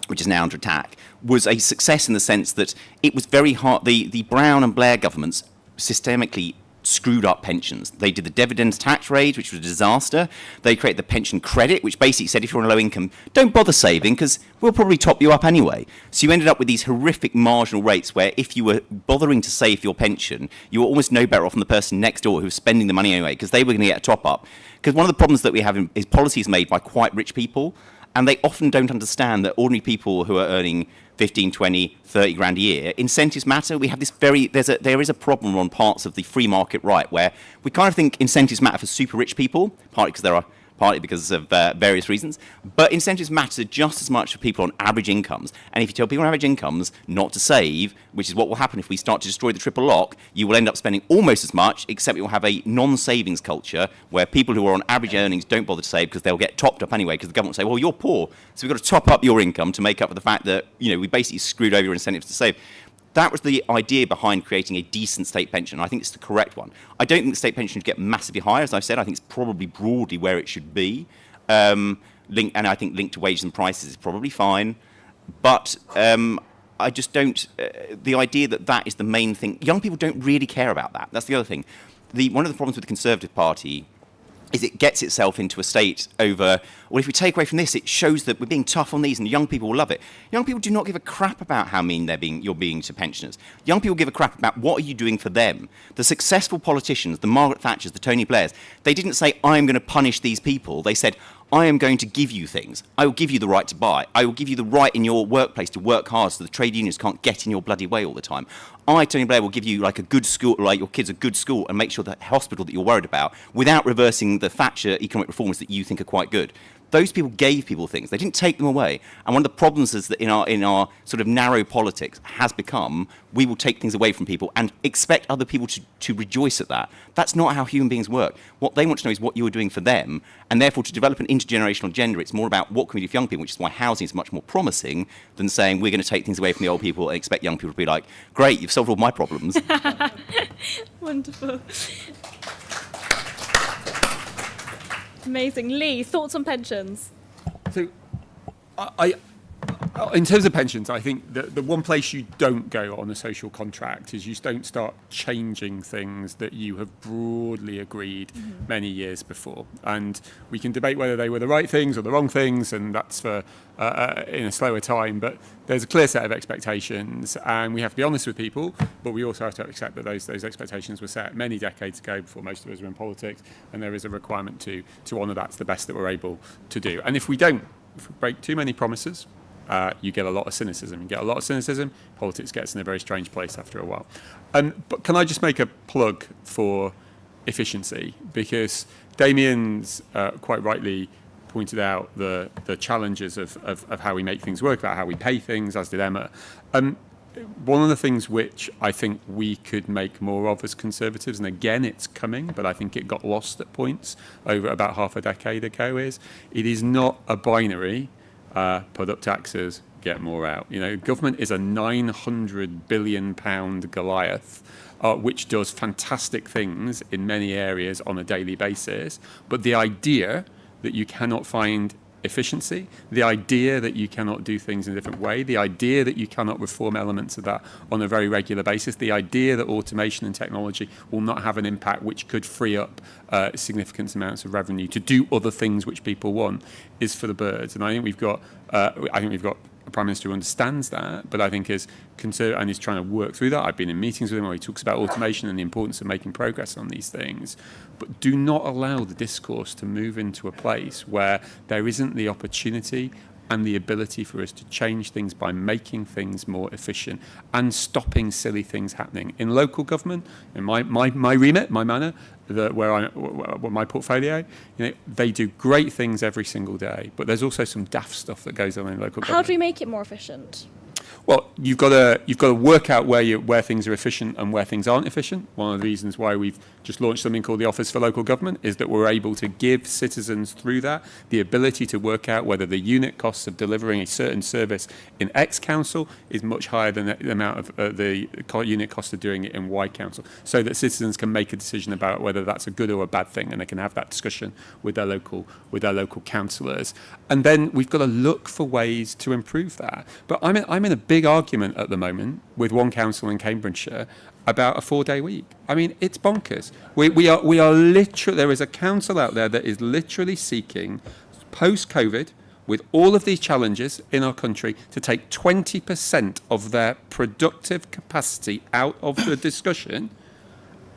which is now under attack, was a success in the sense that it was very hard. The Brown and Blair governments systemically screwed up pensions. They did the dividends tax raid, which was a disaster. They created the pension credit, which basically said if you're on a low income, don't bother saving because we'll probably top you up anyway. So you ended up with these horrific marginal rates where if you were bothering to save for your pension, you were almost no better off than the person next door who was spending the money anyway because they were going to get a top up. Because one of the problems that we have is policies made by quite rich people, and they often don't understand that ordinary people who are earning 15, 20, 30 grand a year. Incentives matter. We have this there is a problem on parts of the free market right where we kind of think incentives matter for super rich people, partly because of various reasons, but incentives matter just as much for people on average incomes. And if you tell people on average incomes not to save, which is what will happen if we start to destroy the triple lock, you will end up spending almost as much, except you'll have a non-savings culture where people who are on average earnings don't bother to save because they'll get topped up anyway, because the government will say, well, you're poor, so we've got to top up your income to make up for the fact that, we basically screwed over your incentives to save. That was the idea behind creating a decent state pension. I think it's the correct one. I don't think the state pension should get massively higher, as I've said. I think it's probably broadly where it should be. And I think linked to wages and prices is probably fine. But I just don't... the idea that is the main thing... Young people don't really care about that. That's the other thing. One of the problems with the Conservative Party is it gets itself into a state over, well, if we take away from this, it shows that we're being tough on these and young people will love it. Young people do not give a crap about how mean you're being to pensioners. Young people give a crap about what are you doing for them. The successful politicians, the Margaret Thatchers, the Tony Blairs, they didn't say, I am going to punish these people. They said, I am going to give you things. I will give you the right to buy. I will give you the right in your workplace to work hard so the trade unions can't get in your bloody way all the time. I, Tony Blair, will give you like a good school, like your kids a good school, and make sure that hospital that you're worried about without reversing the Thatcher economic reforms that you think are quite good. Those people gave people things. They didn't take them away. And one of the problems is that in our sort of narrow politics has become we will take things away from people and expect other people to rejoice at that. That's not how human beings work. What they want to know is what you are doing for them. And therefore, to develop an intergenerational agenda, it's more about what can we do for young people, which is why housing is much more promising than saying we're going to take things away from the old people and expect young people to be like, great, you've solved all my problems. Wonderful. Amazing. Lee, thoughts on pensions? So, in terms of pensions, I think the one place you don't go on a social contract is you don't start changing things that you have broadly agreed many years before. And we can debate whether they were the right things or the wrong things, and that's for in a slower time. But there's a clear set of expectations, and we have to be honest with people, but we also have to accept that those expectations were set many decades ago before most of us were in politics, and there is a requirement to honour that to the best that we're able to do. And if we break too many promises, you get a lot of cynicism. You get a lot of cynicism, politics gets in a very strange place after a while. But can I just make a plug for efficiency? Because Damian's quite rightly pointed out the challenges of how we make things work, about how we pay things, as did Emma. One of the things which I think we could make more of as Conservatives, and again it's coming, but I think it got lost at points over about half a decade ago, is it is not a binary put up taxes, get more out. Government is a £900 billion Goliath, which does fantastic things in many areas on a daily basis. But the idea that you cannot find efficiency, the idea that you cannot do things in a different way, the idea that you cannot reform elements of that on a very regular basis, the idea that automation and technology will not have an impact which could free up significant amounts of revenue to do other things which people want, is for the birds. And I think we've got a Prime Minister who understands that, but I think is concerned and is trying to work through that. I've been in meetings with him where he talks about automation and the importance of making progress on these things. But do not allow the discourse to move into a place where there isn't the opportunity and the ability for us to change things by making things more efficient and stopping silly things happening. In local government, in my remit, my manor, my portfolio, they do great things every single day, but there's also some daft stuff that goes on in local government. How do we make it more efficient? Well, you've got to work out where things are efficient and where things aren't efficient. One of the reasons why we've just launched something called the Office for Local Government is that we're able to give citizens through that the ability to work out whether the unit costs of delivering a certain service in X council is much higher than the amount of the unit cost of doing it in Y council, so that citizens can make a decision about whether that's a good or a bad thing, and they can have that discussion with their local councillors. And then we've got to look for ways to improve that. But I'm in a big argument at the moment with one council in Cambridgeshire about a 4-day week. I mean, it's bonkers. We are literally, there is a council out there that is literally seeking, post-COVID, with all of these challenges in our country, to take 20% of their productive capacity out of the discussion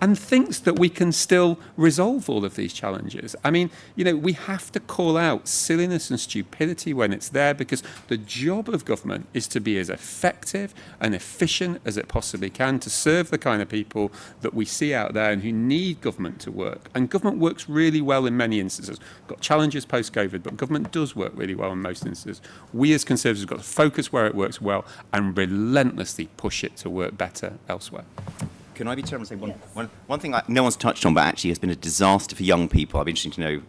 and thinks that we can still resolve all of these challenges. I mean, we have to call out silliness and stupidity when it's there, because the job of government is to be as effective and efficient as it possibly can to serve the kind of people that we see out there and who need government to work. And government works really well in many instances. We've got challenges post-COVID, but government does work really well in most instances. We as Conservatives have got to focus where it works well and relentlessly push it to work better elsewhere. Can I be terrible and say one thing no one's touched on, but actually has been a disaster for young people? I'd be interested to know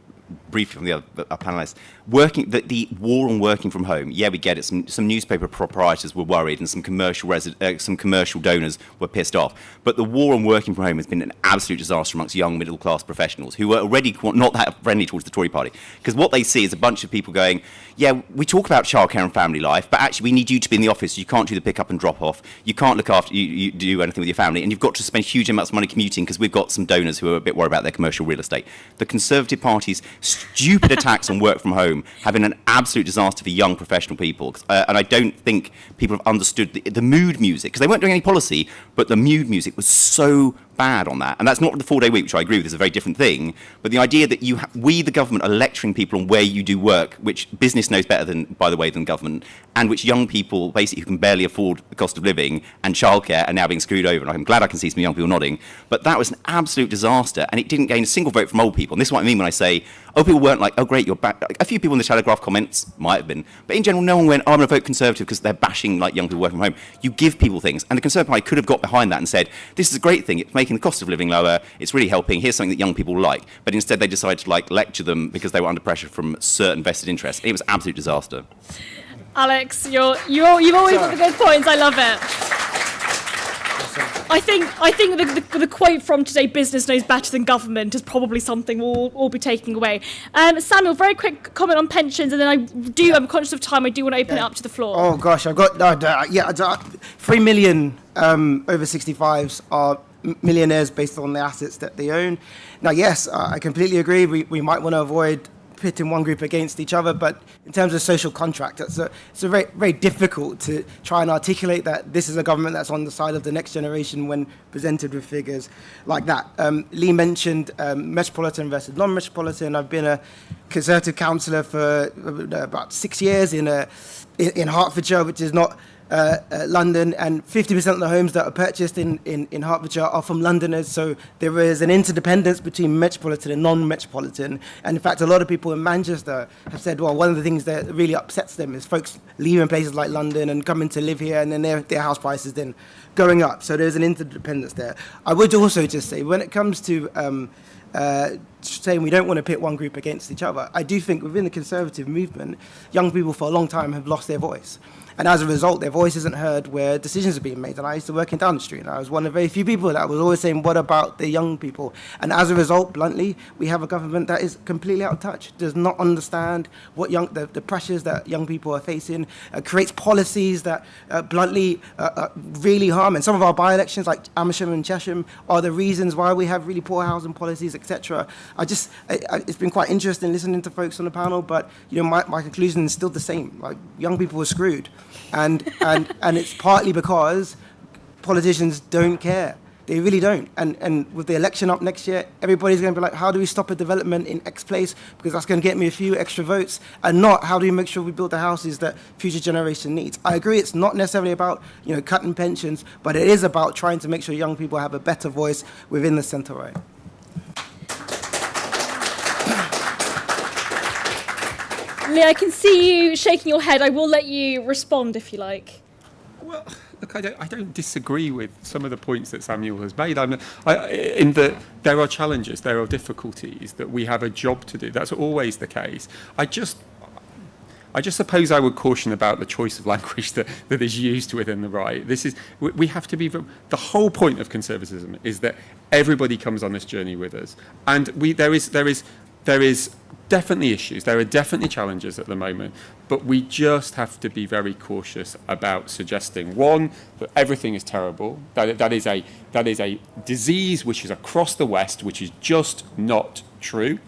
briefly from the other panellists. The war on working from home. Yeah, we get it. Some newspaper proprietors were worried, and some commercial donors were pissed off. But the war on working from home has been an absolute disaster amongst young middle class professionals who are already not that friendly towards the Tory party, because what they see is a bunch of people going, yeah, we talk about childcare and family life, but actually we need you to be in the office. You can't do the pick up and drop off. You can't look after you do anything with your family, and you've got to spend huge amounts of money commuting because we've got some donors who are a bit worried about their commercial real estate. The Conservative Party's stupid attacks on work from home have been an absolute disaster for young professional people, and I don't think people have understood the mood music, because they weren't doing any policy, but the mood music was so bad on that. And that's not the 4-day week, which I agree with is a very different thing, but the idea that we, the government, are lecturing people on where you do work, which business knows better than, by the way, than government, and which young people, basically, who can barely afford the cost of living and childcare, are now being screwed over. And I'm glad I can see some young people nodding, but that was an absolute disaster, and it didn't gain a single vote from old people. And this is what I mean when I say, people weren't like, oh great, you're back. A few people in the Telegraph comments might have been, but in general, no one went, oh, I'm going to vote Conservative because they're bashing like young people working from home. You give people things, and the Conservative Party could have got behind that and said, this is a great thing, it's making the cost of living lower, it's really helping, here's something that young people like. But instead they decided to lecture them because they were under pressure from certain vested interests. It was an absolute disaster. Alex, you've always got the good points. I love it. I think the quote from today, "Business knows better than government," is probably something we'll all be taking away. Samuel, very quick comment on pensions, and then I'm conscious of time. I do want to open it up to the floor. Oh gosh, I've got 3 million over 65s are millionaires based on the assets that they own. Now, yes, I completely agree. We might want to avoid pitting one group against each other, but in terms of social contract, it's very, very difficult to try and articulate that this is a government that's on the side of the next generation when presented with figures like that. Lee mentioned metropolitan versus non-metropolitan. I've been a Conservative councillor for about 6 years in Hertfordshire, which is not London, and 50% of the homes that are purchased in Hertfordshire are from Londoners, so there is an interdependence between metropolitan and non-metropolitan. And in fact, a lot of people in Manchester have said, well, one of the things that really upsets them is folks leaving places like London and coming to live here, and then their house prices then going up. So there's an interdependence there. I would also just say, when it comes to saying we don't want to pit one group against each other, I do think within the Conservative movement, young people for a long time have lost their voice. And as a result, their voice isn't heard where decisions are being made. And I used to work in Downing Street, and I was one of very few people that was always saying, what about the young people? And as a result, bluntly, we have a government that is completely out of touch, does not understand what the pressures that young people are facing, creates policies that bluntly really harm. And some of our by-elections, like Amersham and Chesham, are the reasons why we have really poor housing policies, etc. It's been quite interesting listening to folks on the panel, but my conclusion is still the same. Like, young people were screwed. And it's partly because politicians don't care. They really don't. And with the election up next year, everybody's going to be like, how do we stop a development in X place? Because that's going to get me a few extra votes. And not, how do we make sure we build the houses that future generation needs? I agree, it's not necessarily about cutting pensions, but it is about trying to make sure young people have a better voice within the centre right. Lee, I can see you shaking your head. I will let you respond if you like. Well, look, I don't disagree with some of the points that Samuel has made. In that there are challenges, there are difficulties, that we have a job to do. That's always the case. I just suppose I would caution about the choice of language that is used within the right. We have to be. The whole point of conservatism is that everybody comes on this journey with us, and there is definitely issues. There are definitely challenges at the moment, but we just have to be very cautious about suggesting, one, that everything is terrible. That is a disease which is across the West, which is just not true,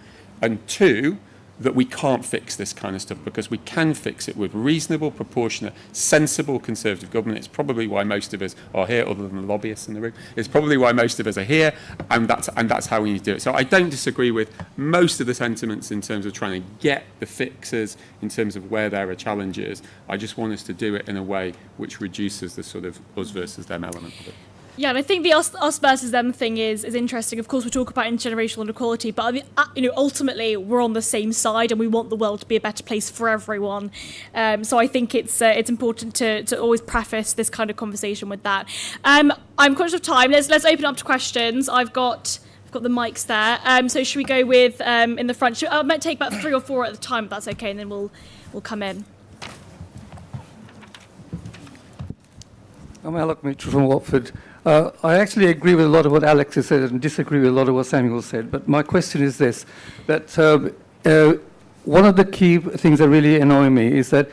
and two, that we can't fix this kind of stuff, because we can fix it with reasonable, proportionate, sensible Conservative government. It's probably why most of us are here, other than the lobbyists in the room. It's probably why most of us are here, and that's how we need to do it. So I don't disagree with most of the sentiments in terms of trying to get the fixes, in terms of where there are challenges. I just want us to do it in a way which reduces the sort of us versus them element of it. Yeah, and I think the us versus them thing is interesting. Of course, we talk about intergenerational inequality, but I mean, ultimately we're on the same side, and we want the world to be a better place for everyone. So I think it's important to always preface this kind of conversation with that. I'm conscious of time. Let's open up to questions. I've got the mics there. So should we go with in the front? I might take about 3 or 4 at a time, if that's okay, and then we'll come in. I'm Alec Mitchell from Watford. I actually agree with a lot of what Alex has said and disagree with a lot of what Samuel said. But my question is this, that one of the key things that really annoy me is that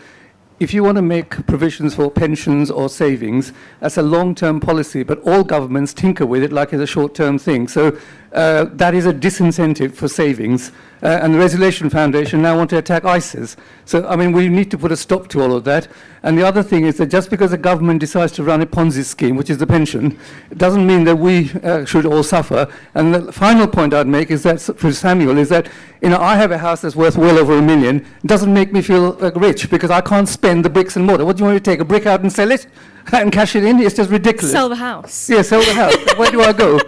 if you want to make provisions for pensions or savings, that's a long-term policy, but all governments tinker with it like it's a short-term thing. So that is a disincentive for savings. And the Resolution Foundation now want to attack ISAs. So, I mean, we need to put a stop to all of that. And the other thing is that just because a government decides to run a Ponzi scheme, which is the pension, it doesn't mean that we should all suffer. And the final point I'd make is that, for Samuel, is that, I have a house that's worth well over $1 million. It doesn't make me feel rich because I can't spend the bricks and mortar. What do you want me to take, a brick out and sell it? And cash it in? It's just ridiculous. Sell the house. Yeah, sell the house. Where do I go?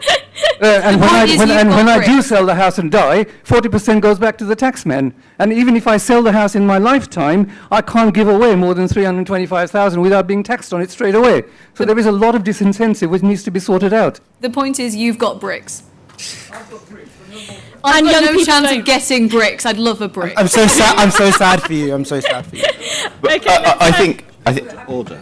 And when I do sell the house and die, 40% goes back to the taxman. And even if I sell the house in my lifetime, I can't give away more than $325,000 without being taxed on it straight away. So there is a lot of disincentive which needs to be sorted out. The point is, you've got bricks. I've got bricks, but no more. I've got no chance don't. of getting bricks. I'd love a brick. I'm so sad. I'm so sad for you. I'm so sad for you. But Okay, I think Order.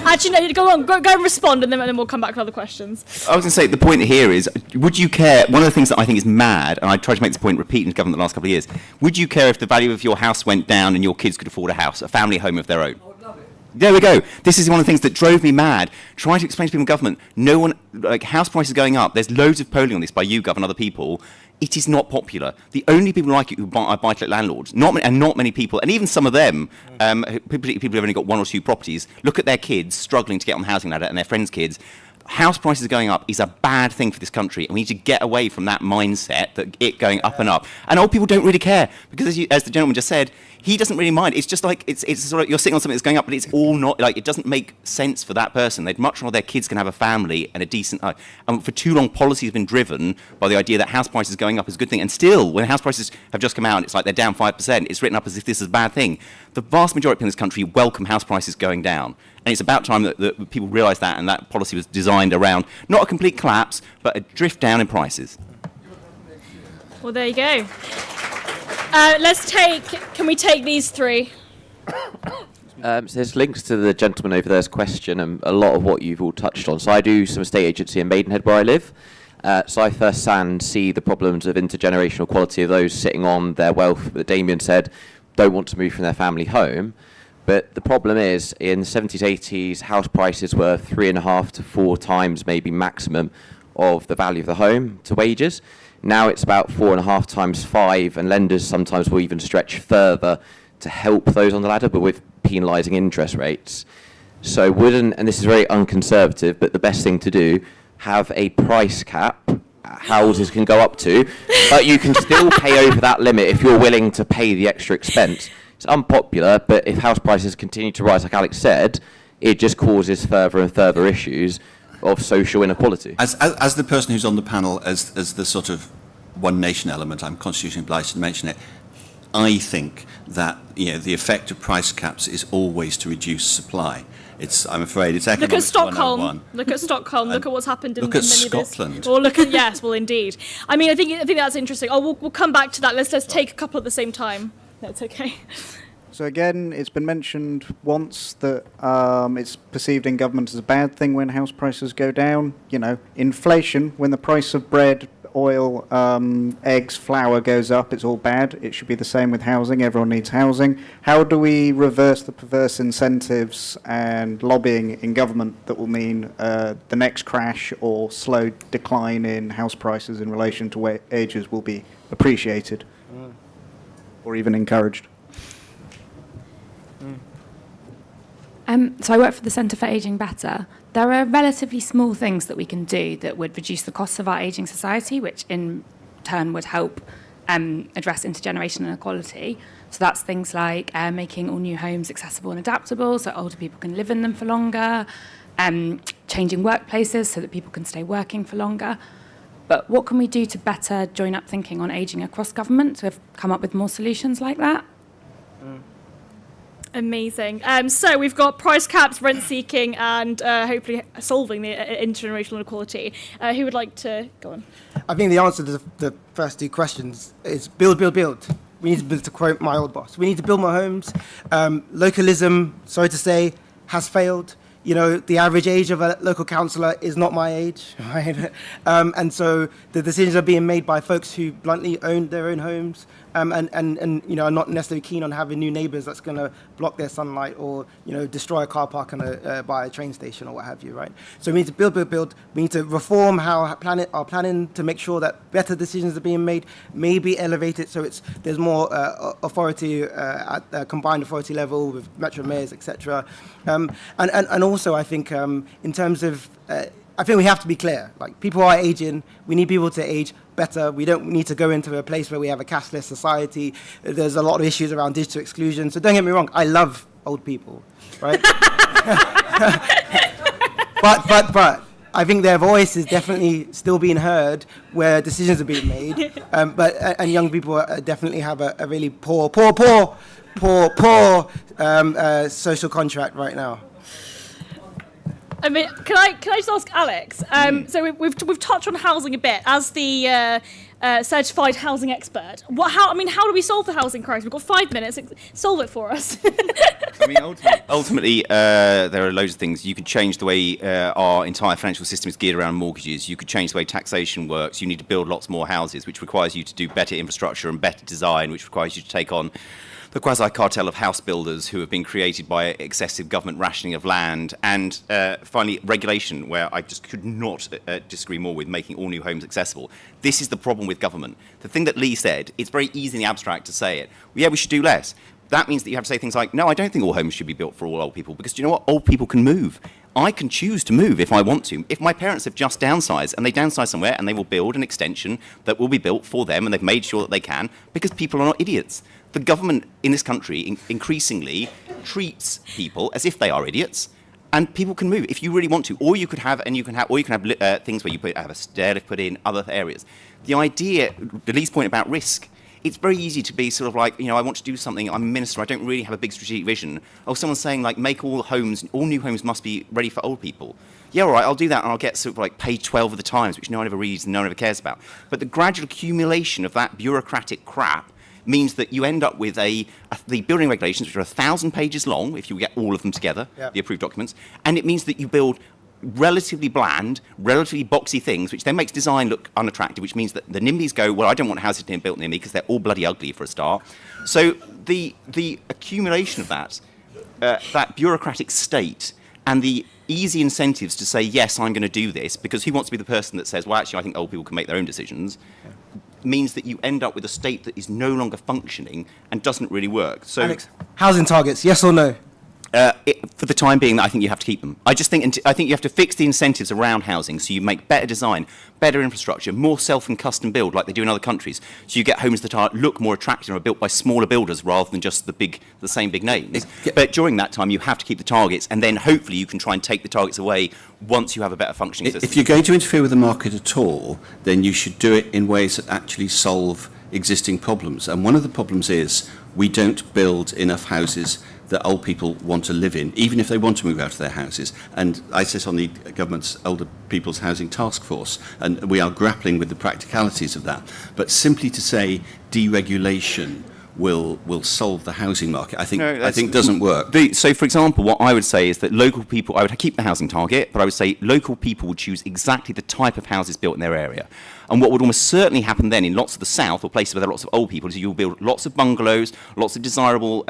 Actually, no, go on, go and respond, and then we'll come back with other questions. I was going to say, the point here is, would you care, one of the things that I think is mad, and I tried to make this point repeating to government the last couple of years, would you care if the value of your house went down and your kids could afford a house, a family home of their own? I would love it. There we go. This is one of the things that drove me mad, trying to explain to people in government, no one, house prices going up, there's loads of polling on this by YouGov and other people. It is not popular. The only people like it who are buy-to-let landlords, not many people, and even some of them, particularly people who've only got 1 or 2 properties, look at their kids struggling to get on the housing ladder and their friends' kids. House prices going up is a bad thing for this country, and we need to get away from that mindset that it going up and up. And old people don't really care, because as the gentleman just said, he doesn't really mind. It's just like it's sort of, you're sitting on something that's going up, but it's all not like, it doesn't make sense for that person. They'd much rather their kids can have a family and a decent life. And for too long, policy has been driven by the idea that house prices going up is a good thing. And still, when house prices have just come out, it's like they're down 5%. It's written up as if this is a bad thing. The vast majority of people in this country welcome house prices going down. And it's about time that people realise that, and that policy was designed around not a complete collapse, but a drift down in prices. Well, there you go. Can we take these 3? So there's links to the gentleman over there's question and a lot of what you've all touched on. So I do some estate agency in Maidenhead where I live. So I firsthand see the problems of intergenerational equality of those sitting on their wealth that Damian said don't want to move from their family home. But the problem is, in the 70s, 80s, house prices were 3.5 to 4 times maybe maximum of the value of the home to wages. Now it's about 4.5 times 5, and lenders sometimes will even stretch further to help those on the ladder, but with penalising interest rates. So and this is very unconservative, but the best thing to do, have a price cap houses can go up to, but you can still pay over that limit if you're willing to pay the extra expense. It's unpopular, but if house prices continue to rise, like Alex said, it just causes further and further issues of social inequality. As the person who's on the panel, as the sort of one nation element, I'm constitutionally obliged to mention it. I think that the effect of price caps is always to reduce supply. I'm afraid it's economics. Look at Stockholm. 101. Look at Stockholm. Look at what's happened in Look at many Scotland. of this. Or look at yes, well indeed. I mean, I think that's interesting. We'll come back to that. Let's take a couple at the same time. That's okay. So again, it's been mentioned once that it's perceived in government as a bad thing when house prices go down. Inflation, when the price of bread, oil, eggs, flour goes up, it's all bad. It should be the same with housing. Everyone needs housing. How do we reverse the perverse incentives and lobbying in government that will mean the next crash or slow decline in house prices in relation to wages will be appreciated? or even encouraged. So I work for the Centre for Ageing Better. There are relatively small things that we can do that would reduce the costs of our ageing society, which in turn would help address intergenerational inequality. So that's things like making all new homes accessible and adaptable so older people can live in them for longer, changing workplaces so that people can stay working for longer. But what can we do to better join up thinking on ageing across government to have come up with more solutions like that? Amazing. So we've got price caps, rent seeking, and hopefully solving the intergenerational inequality. Who would like to go on? I think the answer to the first two questions is build, build, build. We need to build, to quote my old boss. We need to build more homes. Localism, sorry to say, has failed. You know, the average age of a local councillor is not my age, right? And so the decisions are being made by folks who bluntly own their own homes, and you know, are not necessarily keen on having new neighbours that's going to block their sunlight or, you know, destroy a car park by a train station or what have you, right? So we need to build, build, build. We need to reform our planning to make sure that better decisions are being made, maybe elevate it so there's more authority at combined authority level with metro mayors, etc. And also, I think in terms of, I think we have to be clear. Like, people are aging. We need people to age better. We don't need to go into a place where we have a cashless society. There's a lot of issues around digital exclusion. So don't get me wrong. I love old people, right? but I think their voice is definitely still being heard where decisions are being made. And young people definitely have a really poor social contract right now. I mean, can I just ask Alex? So we've touched on housing a bit as the certified housing expert. How do we solve the housing crisis? We've got 5 minutes. Solve it for us. I mean, ultimately, there are loads of things. You could change the way our entire financial system is geared around mortgages. You could change the way taxation works. You need to build lots more houses, which requires you to do better infrastructure and better design, which requires you to take on the quasi-cartel of house builders who have been created by excessive government rationing of land, and finally regulation, where I just could not disagree more with making all new homes accessible. This is the problem with government. The thing that Lee said, it's very easy in the abstract to say it. Well, yeah, we should do less. That means that you have to say things like, no, I don't think all homes should be built for all old people, because do you know what? Old people can move. I can choose to move if I want to. If my parents have just downsized, and they downsize somewhere, and they will build an extension that will be built for them, and they've made sure that they can, because people are not idiots. The government in this country increasingly treats people as if they are idiots, and people can move if you really want to. Or you can have things where you have a stair lift put in, other areas. The idea, the Lee's point about risk, it's very easy to be sort of like, you know, I want to do something, I'm a minister, I don't really have a big strategic vision. Or someone's saying, like, make all new homes must be ready for old people. Yeah, all right, I'll do that, and I'll get sort of like page 12 of the Times, which no one ever reads and no one ever cares about. But the gradual accumulation of that bureaucratic crap means that you end up with the building regulations, which are 1,000 pages long, if you get all of them together, the approved documents, and it means that you build relatively bland, relatively boxy things, which then makes design look unattractive, which means that the NIMBYs go, well, I don't want houses being built near me because they're all bloody ugly for a start. So the accumulation of that bureaucratic state and the easy incentives to say, yes, I'm going to do this, because who wants to be the person that says, well, actually, I think old people can make their own decisions, means that you end up with a state that is no longer functioning and doesn't really work. So, Alex, housing targets, yes or no? For the time being, I think you have to keep them. I think you have to fix the incentives around housing, so you make better design, better infrastructure, more self and custom build like they do in other countries. So you get homes that look more attractive and are built by smaller builders rather than just the same big names. But during that time, you have to keep the targets, and then hopefully you can try and take the targets away once you have a better functioning system. If you're going to interfere with the market at all, then you should do it in ways that actually solve existing problems. And one of the problems is we don't build enough houses that old people want to live in, even if they want to move out of their houses. And I sit on the government's Older People's Housing Task Force, and we are grappling with the practicalities of that. But simply to say deregulation will solve the housing market, I think doesn't work. So, for example, what I would say is that local people, I would keep the housing target, but I would say local people would choose exactly the type of houses built in their area. And what would almost certainly happen then in lots of the south, or places where there are lots of old people, is you'll build lots of bungalows, lots of desirable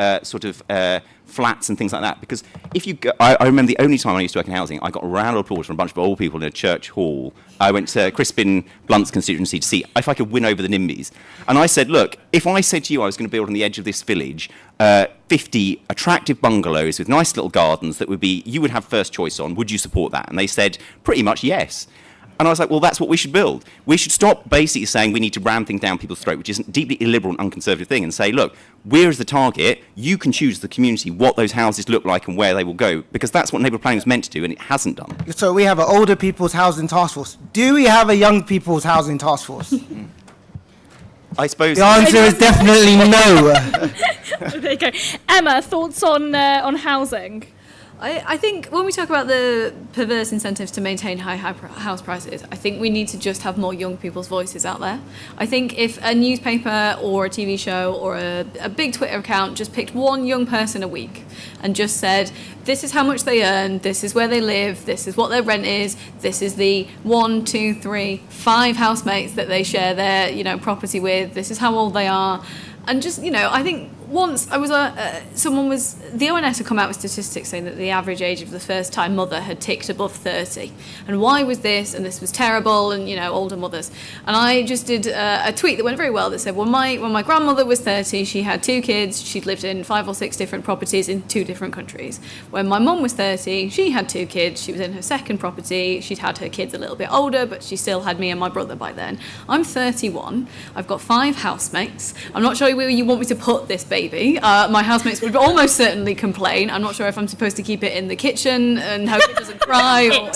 flats and things like that. Because if you go, I remember the only time I used to work in housing, I got a round of applause from a bunch of old people in a church hall. I went to Crispin Blunt's constituency to see if I could win over the NIMBYs. And I said, look, if I said to you I was going to build on the edge of this village 50 attractive bungalows with nice little gardens that you would have first choice on, would you support that? And they said, pretty much yes. And I was like, well, that's what we should build. We should stop basically saying we need to ram things down people's throat, which is a deeply illiberal and unconservative thing, and say, look, we're as the target, you can choose the community, what those houses look like and where they will go, because that's what neighbourhood planning was meant to do, and it hasn't done. So we have an older people's housing task force. Do we have a young people's housing task force? I suppose... The answer is definitely no. There you go. Emma, thoughts on housing? I think when we talk about the perverse incentives to maintain high house prices, I think we need to just have more young people's voices out there. I think if a newspaper or a TV show or a big Twitter account just picked one young person a week and just said, this is how much they earn, this is where they live, this is what their rent is, this is the 1, 2, 3, 5 housemates that they share their property with, this is how old they are. And just, I think once I was the ONS had come out with statistics saying that the average age of the first-time mother had ticked above 30. And why was this? And this was terrible, and, older mothers. And I just did a tweet that went very well that said, when my grandmother was 30, she had 2 kids, she'd lived in 5 or 6 different properties in 2 different countries. When my mum was 30, she had 2 kids, she was in her second property, she'd had her kids a little bit older, but she still had me and my brother by then. I'm 31, I've got 5 housemates. I'm not sure where you want me to put this baby. My housemates would almost certainly complain. I'm not sure if I'm supposed to keep it in the kitchen and hope it doesn't cry.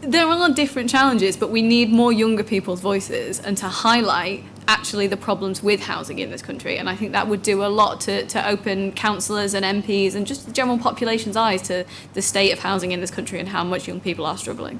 There are different challenges, but we need more younger people's voices and to highlight actually the problems with housing in this country. And I think that would do a lot to open councillors and MPs and just the general population's eyes to the state of housing in this country and how much young people are struggling.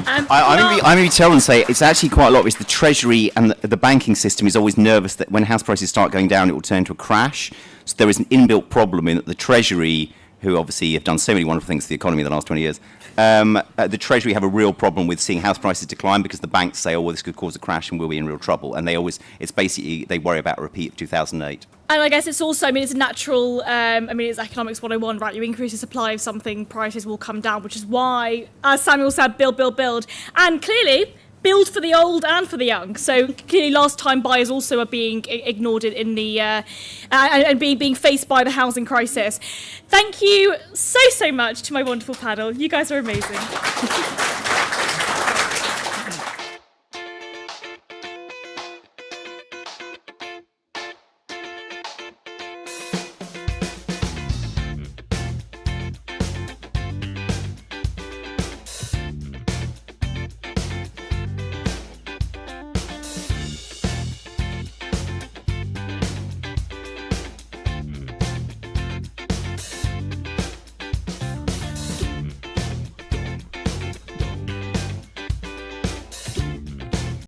I'm going to be terrible and say it's actually quite a lot because the Treasury and the banking system is always nervous that when house prices start going down, it will turn into a crash. So there is an inbuilt problem in that the Treasury, who obviously have done so many wonderful things to the economy in the last 20 years, the Treasury have a real problem with seeing house prices decline because the banks say, oh, well, this could cause a crash and we'll be in real trouble. And it's basically, they worry about a repeat of 2008. And I guess it's also, it's natural, it's economics 101, right? You increase the supply of something, prices will come down, which is why, as Samuel said, build, build, build. And clearly, build for the old and for the young. So clearly last time buyers also are being ignored in the, and being faced by the housing crisis. Thank you so much to my wonderful panel. You guys are amazing.